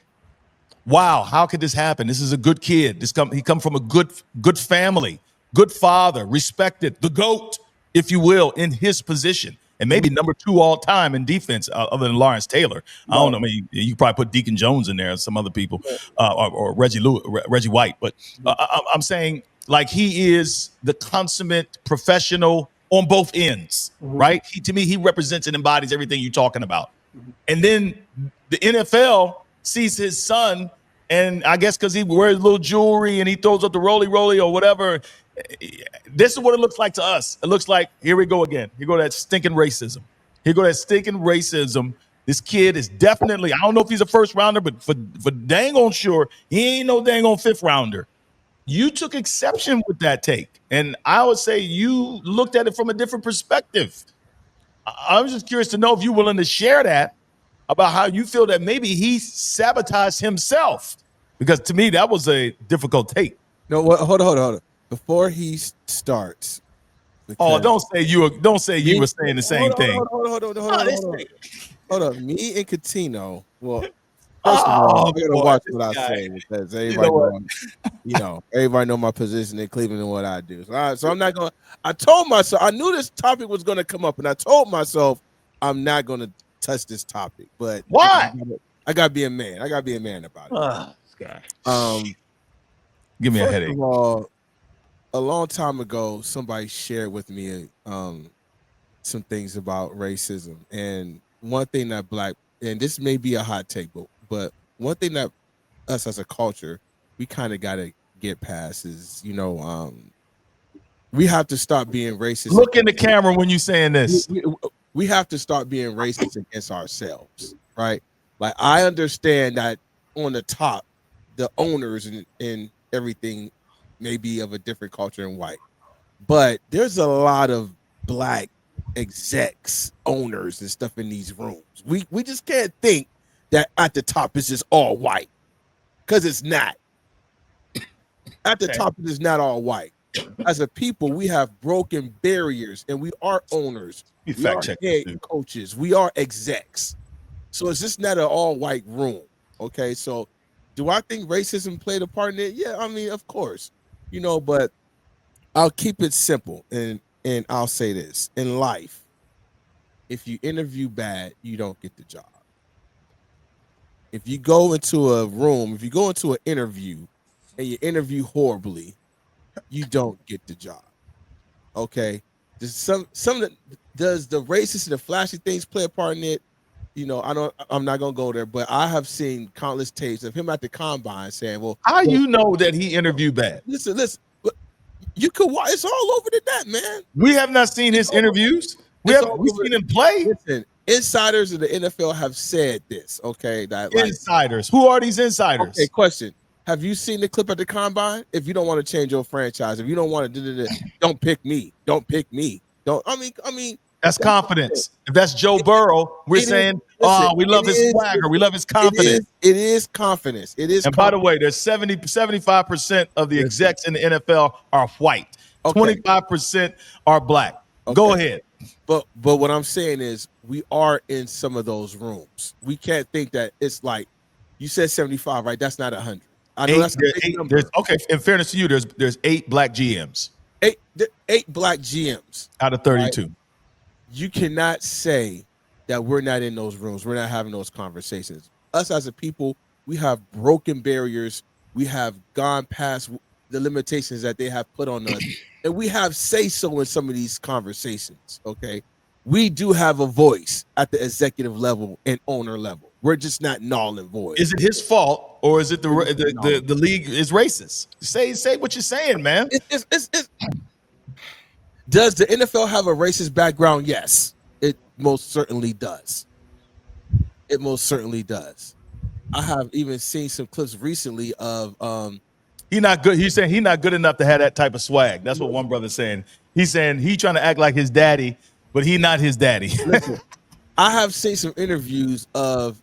wow, how could this happen? This is a good kid. He come from a good family, good father, respected, the GOAT, if you will, in his position. And maybe number 2 all time in defense, other than Lawrence Taylor. I don't know. I mean, you probably put Deacon Jones in there, and some other people, or Reggie White. But I'm saying, like, he is the consummate professional on both ends, right? To me, he represents and embodies everything you're talking about. And then the NFL sees his son, and I guess because he wears little jewelry and he throws up the roly or whatever, this is what it looks like to us. It looks like, here we go again. Here go that stinking racism. This kid is definitely, I don't know if he's a first rounder, but for dang on sure, he ain't no dang on 5th rounder. You took exception with that take. And I would say you looked at it from a different perspective. I'm just curious to know if you're willing to share that, about how you feel that maybe he sabotaged himself. Because to me, that was a difficult take. No, hold on. Before he starts. Don't say you were saying the same thing. Hold on. Me and Cuttino. Well, first of all, I'm gonna watch what I say, because everybody know my position in Cleveland and what I do. So I'm not gonna. I told myself, I knew this topic was gonna come up, and I told myself I'm not gonna touch this topic. But why? I gotta be a man. I gotta be a man about it. This guy. Give me a headache. First of all, a long time ago, somebody shared with me some things about racism, and one thing that and this may be a hot take, but one thing that us as a culture, we kind of got to get past is, we have to stop being racist. Look in the camera when you're saying this. We have to start being racist against ourselves, right? Like, I understand that on the top, the owners and everything may be of a different culture and white, but there's a lot of black execs, owners, and stuff in these rooms. We just can't think that at the top is just all white, because it's not. At the top, it is not all white. As a people, we have broken barriers, and we are owners. We are head coaches. We are execs. So it's just not an all-white room. Okay, so do I think racism played a part in it? Yeah, I mean, of course. But I'll keep it simple, and I'll say this. In life, if you interview bad, you don't get the job. If you go into a room, if you go into an interview and you interview horribly, you don't get the job. Okay? Does does the racist and the flashy things play a part in it? I'm not gonna go there, but I have seen countless tapes of him at the combine saying, "Well, how you know that he interviewed bad?" Listen. You could watch. It's all over the net, man. We have not seen his interviews. We've seen him play. Listen, insiders of the NFL have said this. Okay, insiders. Who are these insiders? Okay, question. Have you seen the clip at the combine? If you don't want to change your franchise, if you don't want to don't pick me. Don't pick me. Don't. I mean. That's confidence. If that's Joe Burrow, we're saying, we love his swagger. We love his confidence. It is confidence. It is. And by the way, there's 75% of the execs in the NFL are white. 25% are black. Okay. Go ahead. But what I'm saying is, we are in some of those rooms. We can't think that it's like, you said 75, right? That's not 100. I know that's a big number. Okay, in fairness to you, there's 8 black GMs. Eight black GMs out of 32. Right? You cannot say that we're not in those rooms. We're not having those conversations. Us as a people, we have broken barriers. We have gone past the limitations that they have put on us. And we have say-so in some of these conversations, okay? We do have a voice at the executive level and owner level. We're just not null and void. Is it his fault, or is it the league is racist? Say what you're saying, man. Does the NFL have a racist background? Yes, it most certainly does. It most certainly does. I have even seen some clips recently of he not good. He's saying he's not good enough to have that type of swag. That's what one brother's saying. He's saying he trying to act like his daddy, but he not his daddy. Listen, I have seen some interviews of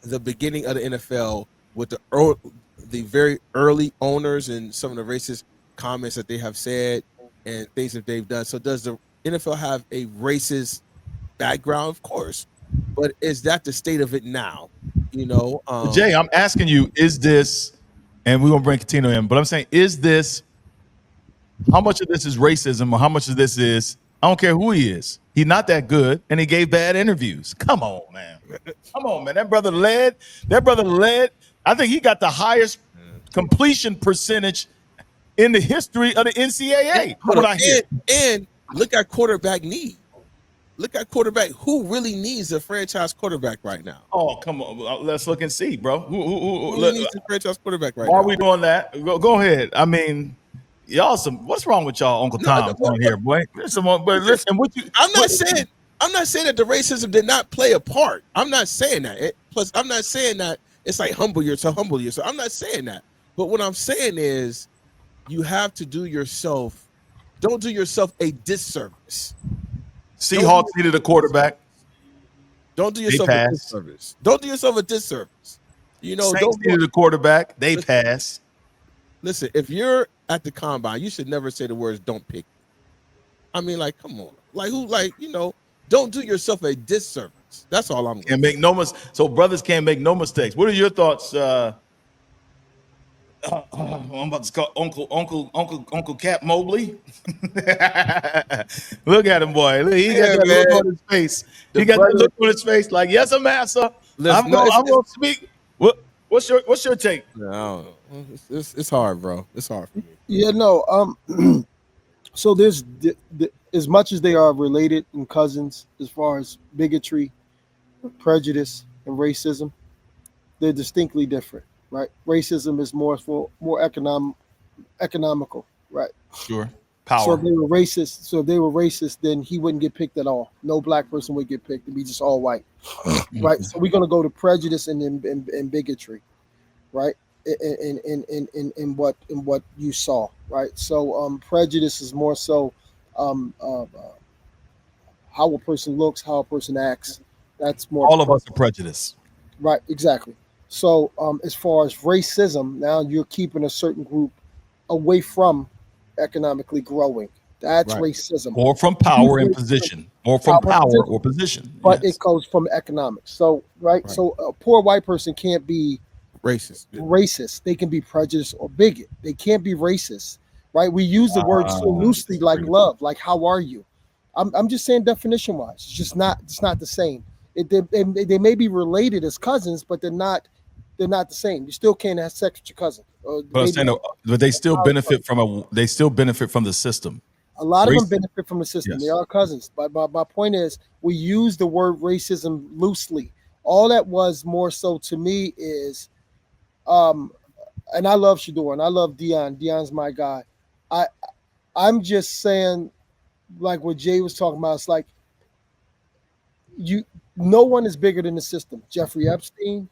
the beginning of the NFL with the very early owners and some of the racist comments that they have said and things that they've done. So does the NFL have a racist background? Of course. But is that the state of it now? You know, Jay, I'm asking you, is this, and we're going to bring Cuttino in, but I'm saying, is this, how much of this is racism or how much of this is, I don't care who he is. He's not that good, and he gave bad interviews. Come on, man. Come on, man. That brother led. I think he got the highest completion percentage in the history of the NCAA. And look at quarterback need. Look at quarterback. Who really needs a franchise quarterback right now? Oh, come on. Let's look and see, bro. Who needs a franchise quarterback right now? Why are we doing that? Go ahead. I mean, y'all what's wrong with y'all, Uncle Tom, on here, boy? Listen, but listen, I'm not saying that the racism did not play a part. I'm not saying that. Plus, I'm not saying that it's like humble yourself. I'm not saying that. But what I'm saying is you have to don't do yourself a disservice. Seahawks needed a quarterback. Don't do yourself a disservice. Don't do yourself a disservice. You know, Saints needed a quarterback. They passed. Listen, if you're at the combine, you should never say the words "don't pick." I mean, like, come on, don't do yourself a disservice. That's all I'm. And make no mistakes. So brothers can't make no mistakes. What are your thoughts? I'm about to call Uncle Cap Mobley. Look at him, boy. Look, he got that look on his face. He got that look on his face, like, yes, I'm master. I'm gonna speak. What's your take? No, it's hard, bro. It's hard for me. Yeah, no. So there's as much as they are related and cousins, as far as bigotry, prejudice, and racism, they're distinctly different. Right, racism is more economical, right? Sure, power. So if they were racist, then he wouldn't get picked at all. No black person would get picked. It'd be just all white, right? So we're gonna go to prejudice and bigotry, right? In what you saw, right? So prejudice is more so how a person looks, how a person acts. That's more. All of us are prejudiced. Right, exactly. So as far as racism, now you're keeping a certain group away from economically growing. That's racism. Or from power and position. Or from power or position. But it goes from economics. So, so a poor white person can't be racist. They can be prejudiced or bigot. They can't be racist, right? We use the word so loosely, like love, like how are you? I'm just saying definition-wise. It's not the same. They may be related as cousins, but they're not the same. You still can't have sex with your cousin. But they still benefit from the system. A lot of them benefit from the system. Yes. They are cousins. But my point is, we use the word racism loosely. All that was more so to me is, and I love Shador and I love Dion. Dion's my guy. I'm just saying, like what Jay was talking about. It's like no one is bigger than the system. Jeffrey Epstein,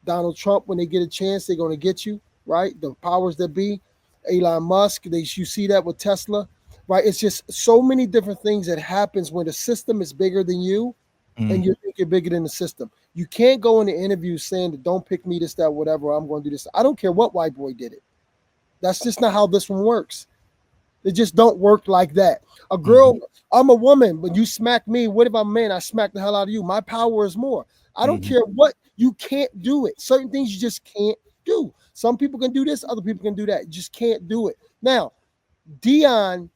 Donald Trump, when they get a chance, they're going to get you, right? The powers that be, Elon Musk, you see that with Tesla, right? It's just so many different things that happens when the system is bigger than you and you think you're bigger than the system. You can't go in the interview saying that don't pick me, this, that, whatever, I'm going to do this. I don't care what white boy did it. That's just not how this one works. It just don't work like that. A girl, I'm a woman, but you smack me. What if I'm a man? I smack the hell out of you. My power is more. I don't care what. You can't do it. Certain things you just can't do. Some people can do this, other people can do that. You just can't do it. Now, Deion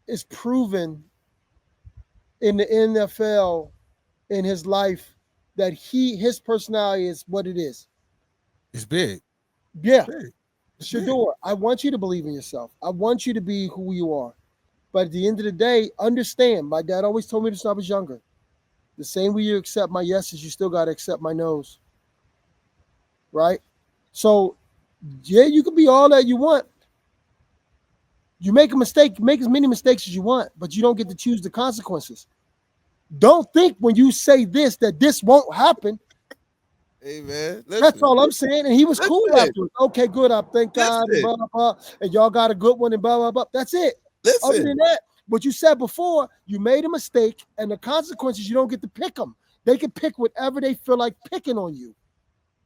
is proven in the NFL in his life that his personality is what it is. It's big. Yeah. Big. Shador, I want you to believe in yourself. I want you to be who you are. But at the end of the day, understand, my dad always told me this when I was younger. The same way you accept my yeses, you still got to accept my no's. Right? So, yeah, you can be all that you want. You make a mistake, make as many mistakes as you want, but you don't get to choose the consequences. Don't think when you say this that this won't happen. Hey, man. That's all I'm saying. And he was cool afterwards. Okay, good. I thank God. And blah, blah, blah. And y'all got a good one and blah, blah, blah. That's it. Other than that, what you said before, you made a mistake, and the consequences, you don't get to pick them. They can pick whatever they feel like picking on you.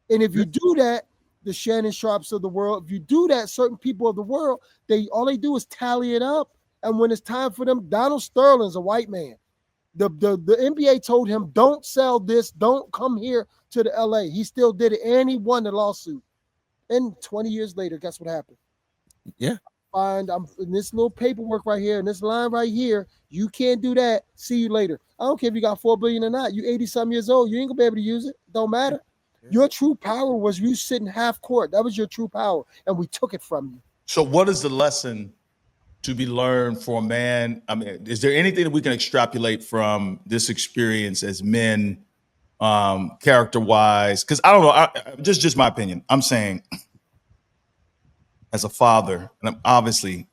And if you do that, the Shannon Sharps of the world, if you do that, certain people of the world, all they do is tally it up. And when it's time for them, Donald Sterling's a white man. The NBA told him, don't sell this, don't come here to the LA. He still did it, and he won the lawsuit. And 20 years later, guess what happened? Yeah. I'm in this little paperwork right here, and this line right here. You can't do that. See you later. I don't care if you got $4 billion or not. You 80-something years old. You ain't gonna be able to use it. Don't matter. Yeah. Your true power was you sitting half court. That was your true power, and we took it from you. So, what is the lesson to be learned for a man? I mean, is there anything that we can extrapolate from this experience as men, character-wise? Because I don't know. Just my opinion. I'm saying, as a father, and obviously,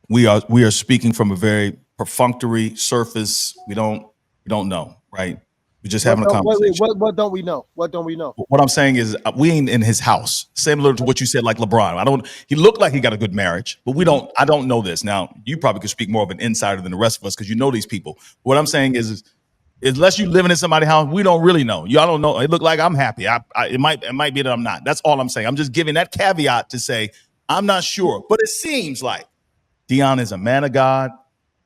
we are speaking from a very perfunctory surface. We don't know, right? We're just having a conversation. What don't we know? What don't we know? What I'm saying is, we ain't in his house. Similar to what you said, like LeBron. He looked like he got a good marriage, but I don't know this. Now, you probably could speak more of an insider than the rest of us because you know these people. What I'm saying is unless you living in somebody's house, we don't really know. Y'all don't know. It look like I'm happy. It might be that I'm not. That's all I'm saying. I'm just giving that caveat to say I'm not sure, but it seems like Deion is a man of God.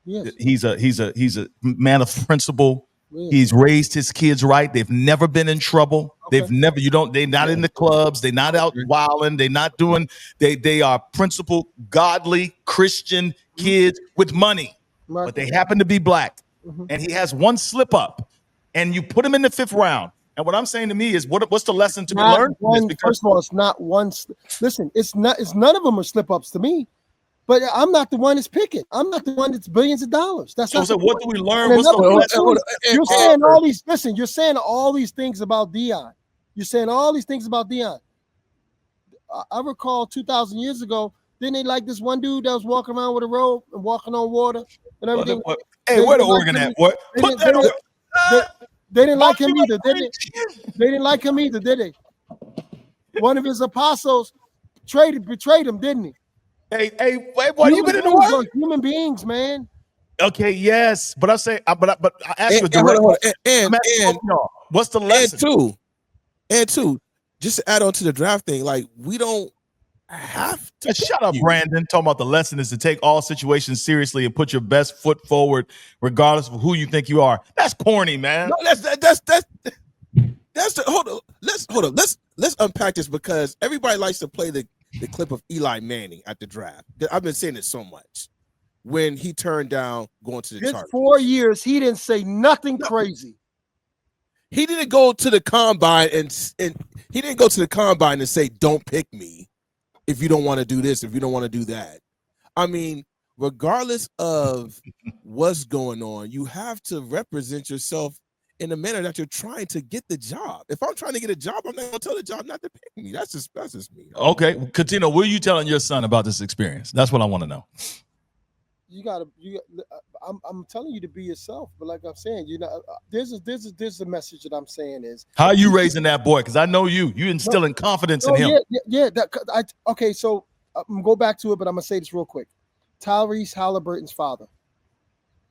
Yes. He's a man of principle. Yes. He's raised his kids right. They've never been in trouble. Okay. They're not in the clubs. They're not out wilding. They're not doing, they are principled, godly, Christian kids with money, but they happen to be black. Mm-hmm. And he has one slip up and you put him in the 5th round. And what I'm saying to me is, what's the lesson to be learned? First of all, it's not one. Listen, it's none of them are slip ups to me. But I'm not the one that's picking. I'm not the one that's billions of dollars. That's so what do we learn? What's the lesson? You're saying all these. Listen, you're saying all these things about Deion. You're saying all these things about Deion. I recall 2,000 years ago. Didn't they like this one dude that was walking around with a robe and walking on water and everything? Hey, where the organ at? What? Put that on. They didn't like him either, did they? They didn't like him either, did they? One of his apostles betrayed him, didn't he? Hey, boy, you been in the world? Human beings, man. Okay, yes, but I say, but I ask you a direct question. What's the lesson? And two, just to add on to the draft thing, like we don't have to. Shut up, Brandon. Talking about the lesson is to take all situations seriously and put your best foot forward, regardless of who you think you are. That's corny, man. No, that's the hold on. Let's unpack this because everybody likes to play the clip of Eli Manning at the draft. I've been saying it so much when he turned down going to the Chargers. 4 years, he didn't say nothing crazy. He didn't go to the combine and he didn't go to the combine and say, "Don't pick me if you don't want to do this, if you don't want to do that." I mean, regardless of what's going on, you have to represent yourself in a manner that you're trying to get the job. If I'm trying to get a job, I'm not going to tell the job not to pick me. That's just me. Okay, Cuttino, what are you telling your son about this experience? That's what I want to know. I'm telling you to be yourself, but like I'm saying, there's a message that I'm saying is, how are you raising that boy? Because I know you instilling confidence in him. Yeah. Okay, so I'm gonna go back to it, but I'm gonna say this real quick. Tyrese Halliburton's father,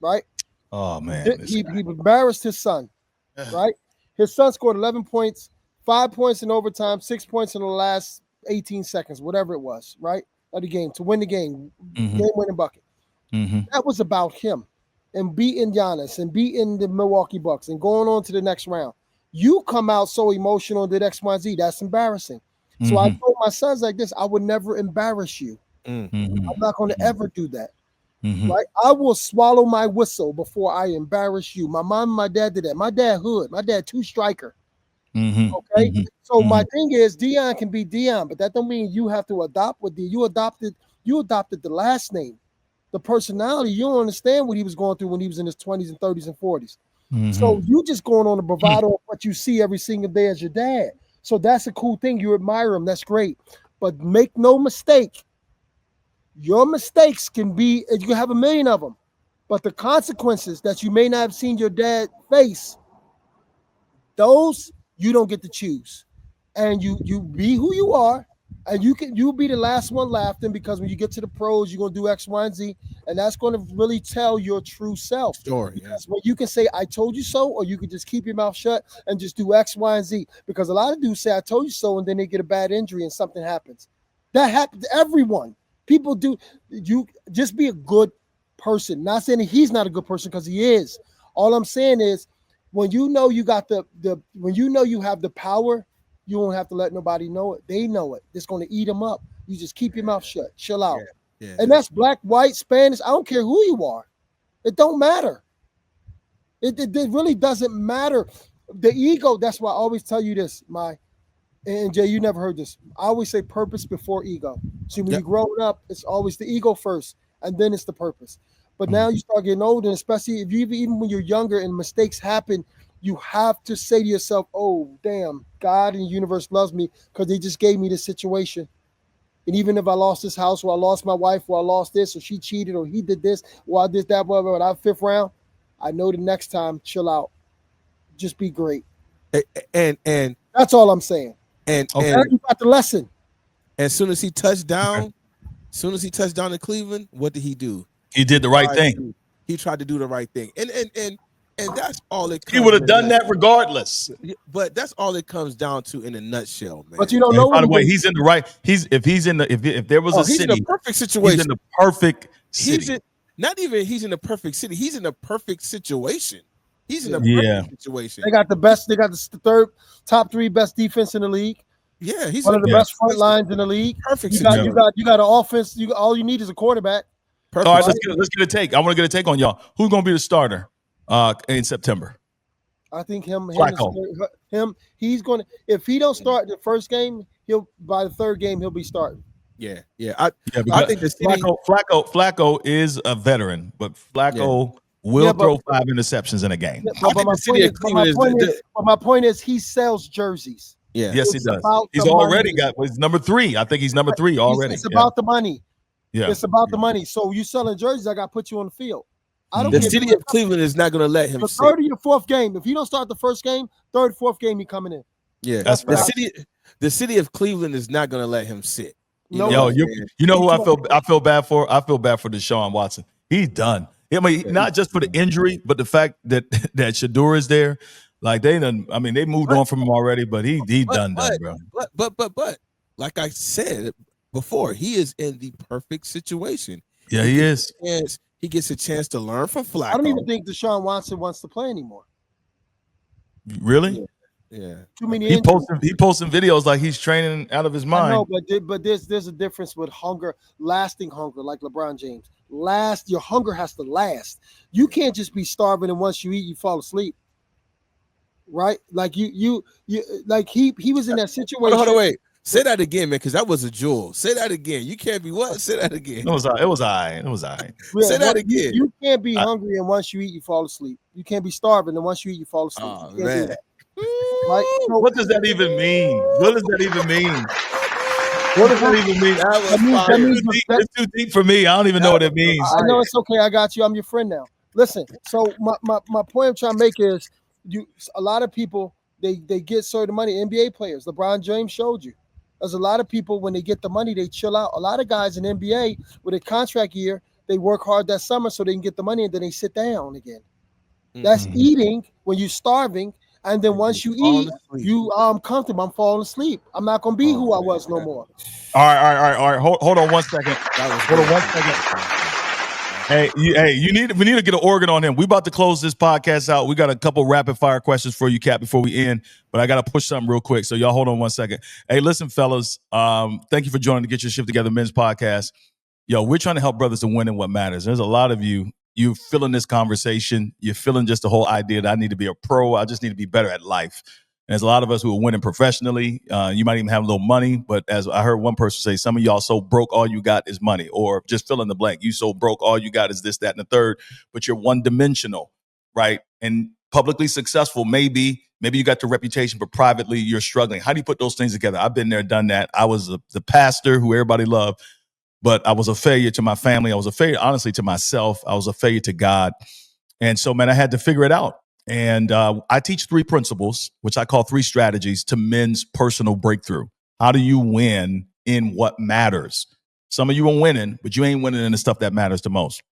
right? Oh man, he embarrassed his son, right? His son scored 11 points, 5 points in overtime, 6 points in the last 18 seconds, whatever it was, right? Of the game to win the game, game-winning bucket. Mm-hmm. That was about him and beating Giannis and beating the Milwaukee Bucks and going on to the next round. You come out so emotional and did X, Y, Z. That's embarrassing. So I told my sons like this, I would never embarrass you. I'm not going to ever do that. Right? I will swallow my whistle before I embarrass you. My mom and my dad did that. My dad hood. My dad two-striker. Okay? So my thing is Dion can be Dion, but that don't mean you have to adopt what you adopted the last name. The personality, you don't understand what he was going through when he was in his 20s and 30s and 40s. So you just going on the bravado of what you see every single day as your dad. So that's a cool thing. You admire him. That's great. But make no mistake, your mistakes can be, you can have a million of them, but the consequences that you may not have seen your dad face, those you don't get to choose. And you be who you are, and you'll be the last one laughing, because when you get to the pros, you're gonna do X, Y, and Z, and that's gonna really tell your true self. Story. Because when you can say I told you so, or you can just keep your mouth shut and just do X, Y, and Z. Because a lot of dudes say I told you so, and then they get a bad injury and something happens. That happens to everyone. People do. You just be a good person. Not saying that he's not a good person, because he is. All I'm saying is, when you know you got when you know you have the power, you don't have to let nobody know it. They know it. It's going to eat them up. You just keep your mouth shut. Chill out. And that's black, white, Spanish. I don't care who you are. It don't matter. It really doesn't matter. The ego, that's why I always tell you this, and Jay, you never heard this. I always say purpose before ego. See, when you're growing up, it's always the ego first, and then it's the purpose. But now you start getting older, and especially if even when you're younger and mistakes happen, you have to say to yourself, oh, damn, God and the universe loves me because they just gave me this situation. And even if I lost this house, or I lost my wife, or I lost this, or she cheated, or he did this, or I did that, whatever, and I'm fifth round, I know the next time, chill out. Just be great. And that's all I'm saying. And you got the lesson. As soon as he touched down, in Cleveland, what did he do? He did the right thing. He tried to do the right thing. And that's all it comes. He would have done that regardless. But that's all it comes down to in a nutshell, man. But you don't know. By the way, he's in the right. If there was a city, he's in a perfect situation. He's in the perfect city. He's in the perfect city. He's in a perfect situation. He's in a perfect situation. They got the third top 3 best defense in the league. Yeah, he's one of the best front lines in the league. Perfect. You got an offense. All you need is a quarterback. Perfect. All right, let's get a take. I want to get a take on y'all. Who's going to be the starter in September? I think him. He's going to. If he don't start the first game, by the third game he'll be starting. Yeah. I think the city, Flacco is a veteran, but Flacco will throw 5 interceptions in a game. My point is, he sells jerseys. Yeah. Yes, he does. He's already he's number 3. I think he's number 3 already. It's about the money. Yeah. It's about the money. So you selling jerseys, I got to put you on the field. The city of Cleveland is not going to let him the sit. third or fourth game. If he don't start the first game, third, fourth game, he coming in. Yeah, that's the city of Cleveland is not going to let him sit. You know who I feel bad for? I feel bad for Deshaun Watson. He's done. I mean, not just for the injury, but the fact that Shador is there. Like they moved on from him already, but he done, bro. But like I said before, he is in the perfect situation. Yeah, he is. He gets a chance to learn from Flacco. I don't even think Deshaun Watson wants to play anymore. Really? Yeah. Too many. He posting videos like he's training out of his mind. I know, but there's a difference with hunger, lasting hunger, like LeBron James. Your hunger has to last. You can't just be starving and once you eat, you fall asleep. Right? Like you like he was in that situation. Hold on, wait. Say that again, man, because that was a jewel. Say that again. You can't be what? Say that again. It was all right. Yeah, say that again. You can't be hungry and once you eat, you fall asleep. You can't be starving and once you eat, you fall asleep. Oh, man. Right? So, what does that even mean? What does that even mean? It's too deep for me. I don't even know what it means. I know it's okay. I got you. I'm your friend now. Listen, so my point I'm trying to make is a lot of people they get certain money. NBA players, LeBron James showed you. There's a lot of people when they get the money, they chill out. A lot of guys in NBA with a contract year, they work hard that summer so they can get the money and then they sit down again. Mm-hmm. That's eating when you're starving. And then once you eat, I'm comfortable. I'm falling asleep. I'm not gonna be who I was no more. All right. Hold on one second. We need to get an organ on him. We about to close this podcast out. We got a couple rapid fire questions for you, Cat, before we end. But I got to push something real quick. So y'all hold on one second. Hey, listen, fellas. Thank you for joining the Get Your Shift Together Men's Podcast. Yo, we're trying to help brothers to win in what matters. There's a lot of you feeling this conversation. You're feeling just the whole idea that I need to be a pro. I just need to be better at life. And there's a lot of us who are winning professionally. You might even have a little money, but as I heard one person say, some of y'all so broke, all you got is money, or just fill in the blank. You so broke, all you got is this, that, and the third, but you're one-dimensional, right? And publicly successful, maybe you got the reputation, but privately you're struggling. How do you put those things together? I've been there, done that. I was the pastor who everybody loved, but I was a failure to my family. I was a failure, honestly, to myself. I was a failure to God. And so, man, I had to figure it out. And I teach 3 principles, which I call 3 strategies to men's personal breakthrough. How do you win in what matters? Some of you are winning, but you ain't winning in the stuff that matters the most.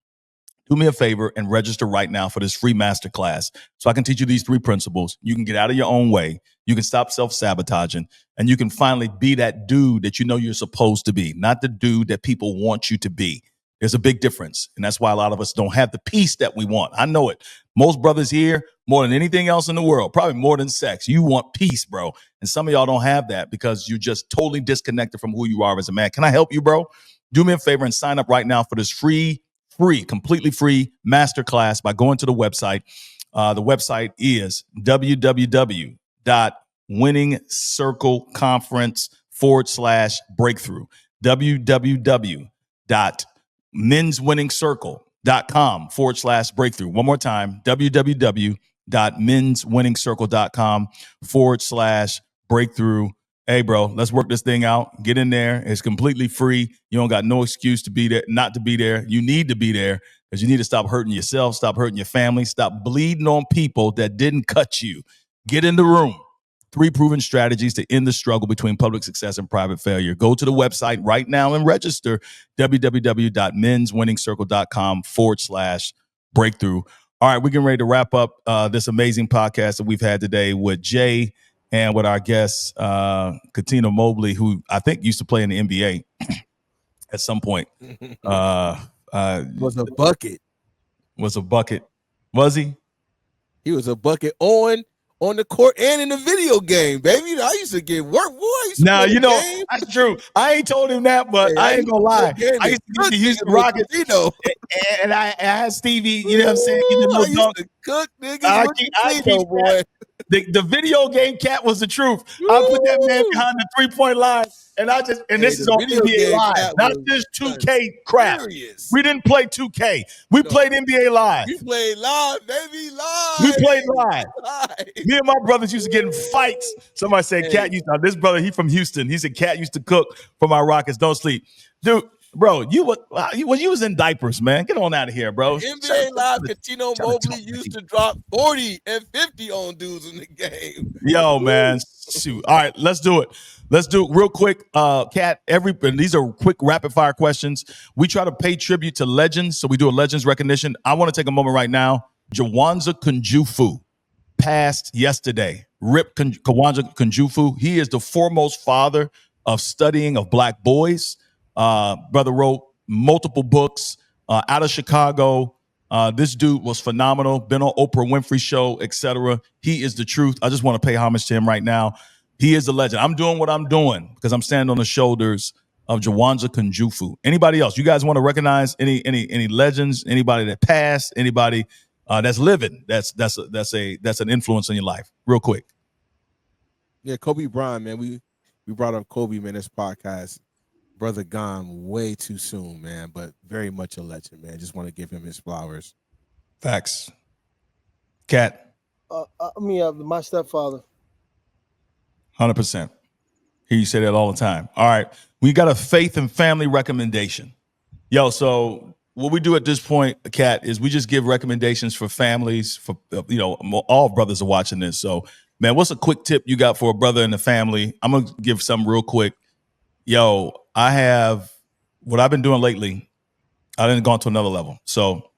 Do me a favor and register right now for this free masterclass so I can teach you these 3 principles. You can get out of your own way. You can stop self-sabotaging, and you can finally be that dude that you know you're supposed to be, not the dude that people want you to be. There's a big difference, and that's why a lot of us don't have the peace that we want. I know it. Most brothers here, more than anything else in the world, probably more than sex, you want peace, bro. And some of y'all don't have that because you're just totally disconnected from who you are as a man. Can I help you, bro? Do me a favor and sign up right now for this completely free masterclass by going to the website. The website is www.winningscircleconference.com/breakthrough. www.menswinningscircle.com/breakthrough. One more time, www.menswinningscircle.com/breakthrough. Hey, bro, let's work this thing out. Get in there. It's completely free. You don't got no excuse to be there, not to be there. You need to be there because you need to stop hurting yourself, stop hurting your family, stop bleeding on people that didn't cut you. Get in the room. 3 proven strategies to end the struggle between public success and private failure. Go to the website right now and register, www.menswinningscircle.com/breakthrough. All right, we're getting ready to wrap up this amazing podcast that we've had today with Jay and with our guest, Cuttino Mobley, who I think used to play in the NBA at some point. Was a bucket. Was a bucket. Was he? He was a bucket on the court and in the video game, baby. I used to get work. Now, you know, that's true. I ain't told him that, but I ain't gonna lie. I used to get the Houston Rockets, and I had Stevie, you know what I'm saying? I used to cook niggas. I keep boy. The video game cat was the truth. I put that man behind the 3-point line, and this is on NBA Live, not this 2K crap. We didn't play 2K. We played NBA Live. We played live, baby, live. We played live. Me and my brothers used to get in fights. Somebody said, Cat used to, this brother, he from Houston. He said, Cat used to cook for my Rockets. Don't sleep. Dude, bro, you was in diapers, man. Get on out of here, bro. NBA Live, Cuttino Mobley used to drop 40 and 50 on dudes in the game. Yo, man. Shoot. All right, let's do it. Let's do it real quick. Cat, these are quick rapid fire questions. We try to pay tribute to legends, so we do a legends recognition. I want to take a moment right now. Jawanza Kunjufu passed yesterday. Rip Kawanza Kunjufu. He is the foremost father of studying of black boys. Brother wrote multiple books out of Chicago. This dude was phenomenal. Been on Oprah Winfrey Show, etc. He is the truth. I just want to pay homage to him right now. He is a legend. I'm doing what I'm doing because I'm standing on the shoulders of Jawanza Kunjufu. Anybody else? You guys want to recognize any legends? Anybody that passed? Anybody that's living? That's an influence in your life. Real quick. Yeah, Kobe Bryant, man. We brought up Kobe, man. This podcast. Brother gone way too soon, man, but very much a legend, man. Just want to give him his flowers. Facts. Cat. My stepfather. 100%. Hear you say that all the time. All right. We got a faith and family recommendation. Yo, so what we do at this point, Cat, is we just give recommendations for families, for, all brothers are watching this. So, man, what's a quick tip you got for a brother in the family? I'm going to give some real quick. Yo, I have what I've been doing lately. I didn't go to another level. So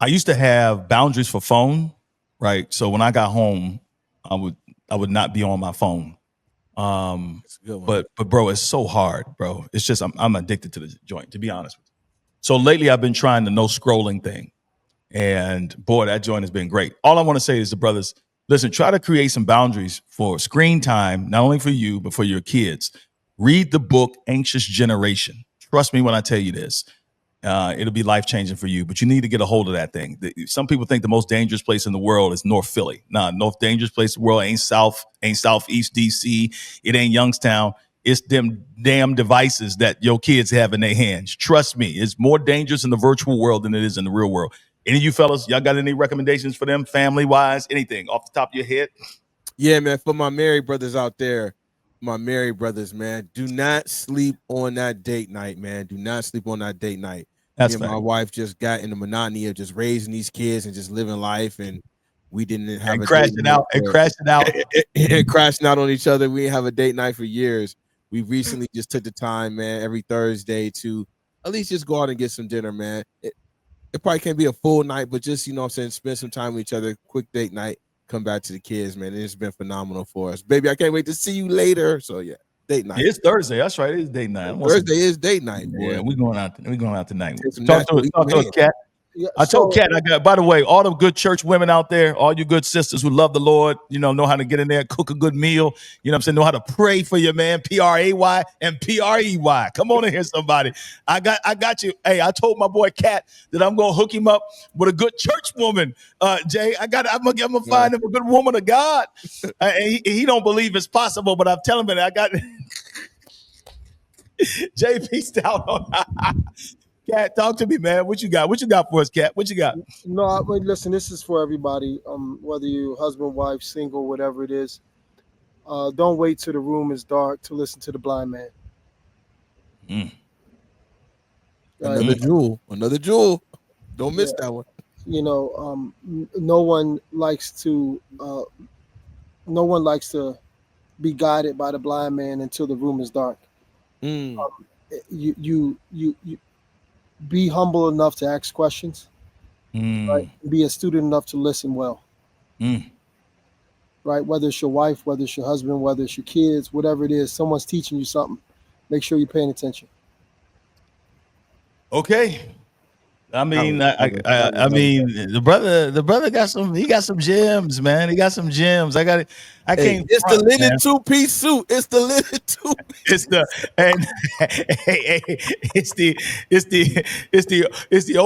I used to have boundaries for phone, right? So when I got home, I would not be on my phone. But bro, it's so hard, bro. It's just I'm addicted to the joint, to be honest with you. So lately I've been trying the no scrolling thing. And boy, that joint has been great. All I want to say is the brothers, listen, try to create some boundaries for screen time, not only for you, but for your kids. Read the book, Anxious Generation. Trust me when I tell you this. It'll be life-changing for you, but you need to get a hold of that thing. Some people think the most dangerous place in the world is North Philly. Nah, most dangerous place in the world ain't Southeast DC. It ain't Youngstown. It's them damn devices that your kids have in their hands. Trust me, it's more dangerous in the virtual world than it is in the real world. Any of you fellas, y'all got any recommendations for them, family-wise, anything off the top of your head? Yeah, man, for my married brothers out there, man, do not sleep on that date night, man. Do not sleep on that date night. That's my wife just got in the monotony of just raising these kids and just living life, and we didn't have and crashing out and crashing out on each other. We didn't have a date night for years. We recently just took the time, man, every Thursday to at least just go out and get some dinner, man. It probably can't be a full night, but just, you know what I'm saying, spend some time with each other, quick date night, come back to the kids, man. It's been phenomenal for us. Baby, I can't wait to see you later. So, yeah, date night. It's Thursday. That's right. It's date night. Thursday is date night, boy. Yeah, we're going out tonight. Talk to us, Kat. Yeah, I told Kat, by the way, all the good church women out there, all you good sisters who love the Lord, know how to get in there, cook a good meal, know how to pray for your man, P-R-A-Y and P-R-E-Y. Come on in here, somebody. I got you. Hey, I told my boy Kat that I'm going to hook him up with a good church woman, Jay. I'm going to find him a good woman of God. He don't believe it's possible, but I'm telling him that I got Jay, peace out on Kat, talk to me, man. What you got? What you got for us, Kat? What you got? No, listen, this is for everybody. Whether you husband, wife, single, whatever it is. Don't wait till the room is dark to listen to the blind man. Another jewel. Don't miss that one. No one likes to be guided by the blind man until the room is dark. You be humble enough to ask questions, right? Be a student enough to listen well, right? Whether it's your wife, whether it's your husband, whether it's your kids, whatever it is, someone's teaching you something. Make sure you're paying attention. Okay. I mean, the brother got some gems, man. He got some gems. I can't. It's the linen 2-piece suit. It's the linen 2-piece. It's the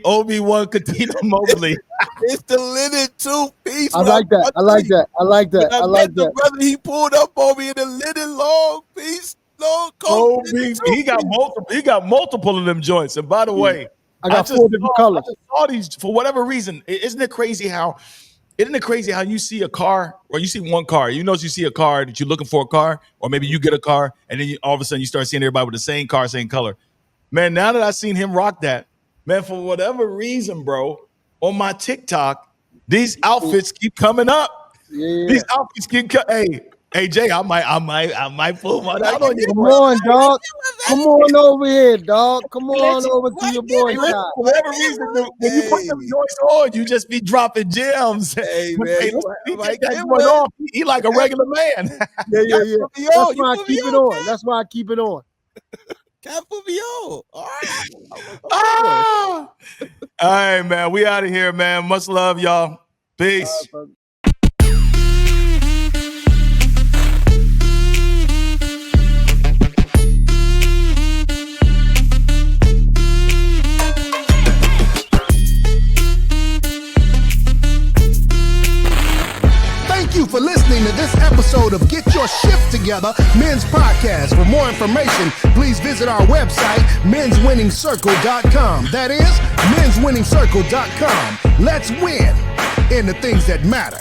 Obi-Wan Cuttino Mobley. It's the linen 2-piece. I like that. The brother, he pulled up on me in the linen long piece. He got multiple of them joints. And by the way, I got 4 different colors. I just saw these for whatever reason. Isn't it crazy how you see a car, or you see one car? You see a car that you're looking for a car, or maybe you get a car, and then all of a sudden you start seeing everybody with the same car, same color. Man, now that I've seen him rock that, man, for whatever reason, bro, on my TikTok, these outfits keep coming up. Yeah. These outfits keep Hey Jay, I might pull one out on you. Come on, dog. Come on over here, dog. Come on over to your boy. For whatever reason, when you put them joints on, you just be dropping gems. Hey, man. He take that joint off. He like a regular man. Yeah. That's why I keep it on. That's why I keep it on. Can't put me on. All right. All right, man. We out of here, man. Much love, y'all. Peace. Thank you for listening to this episode of Get Your Shift Together Men's Podcast. For more information, please visit our website, menswinningscircle.com. That is, menswinningscircle.com. Let's win in the things that matter.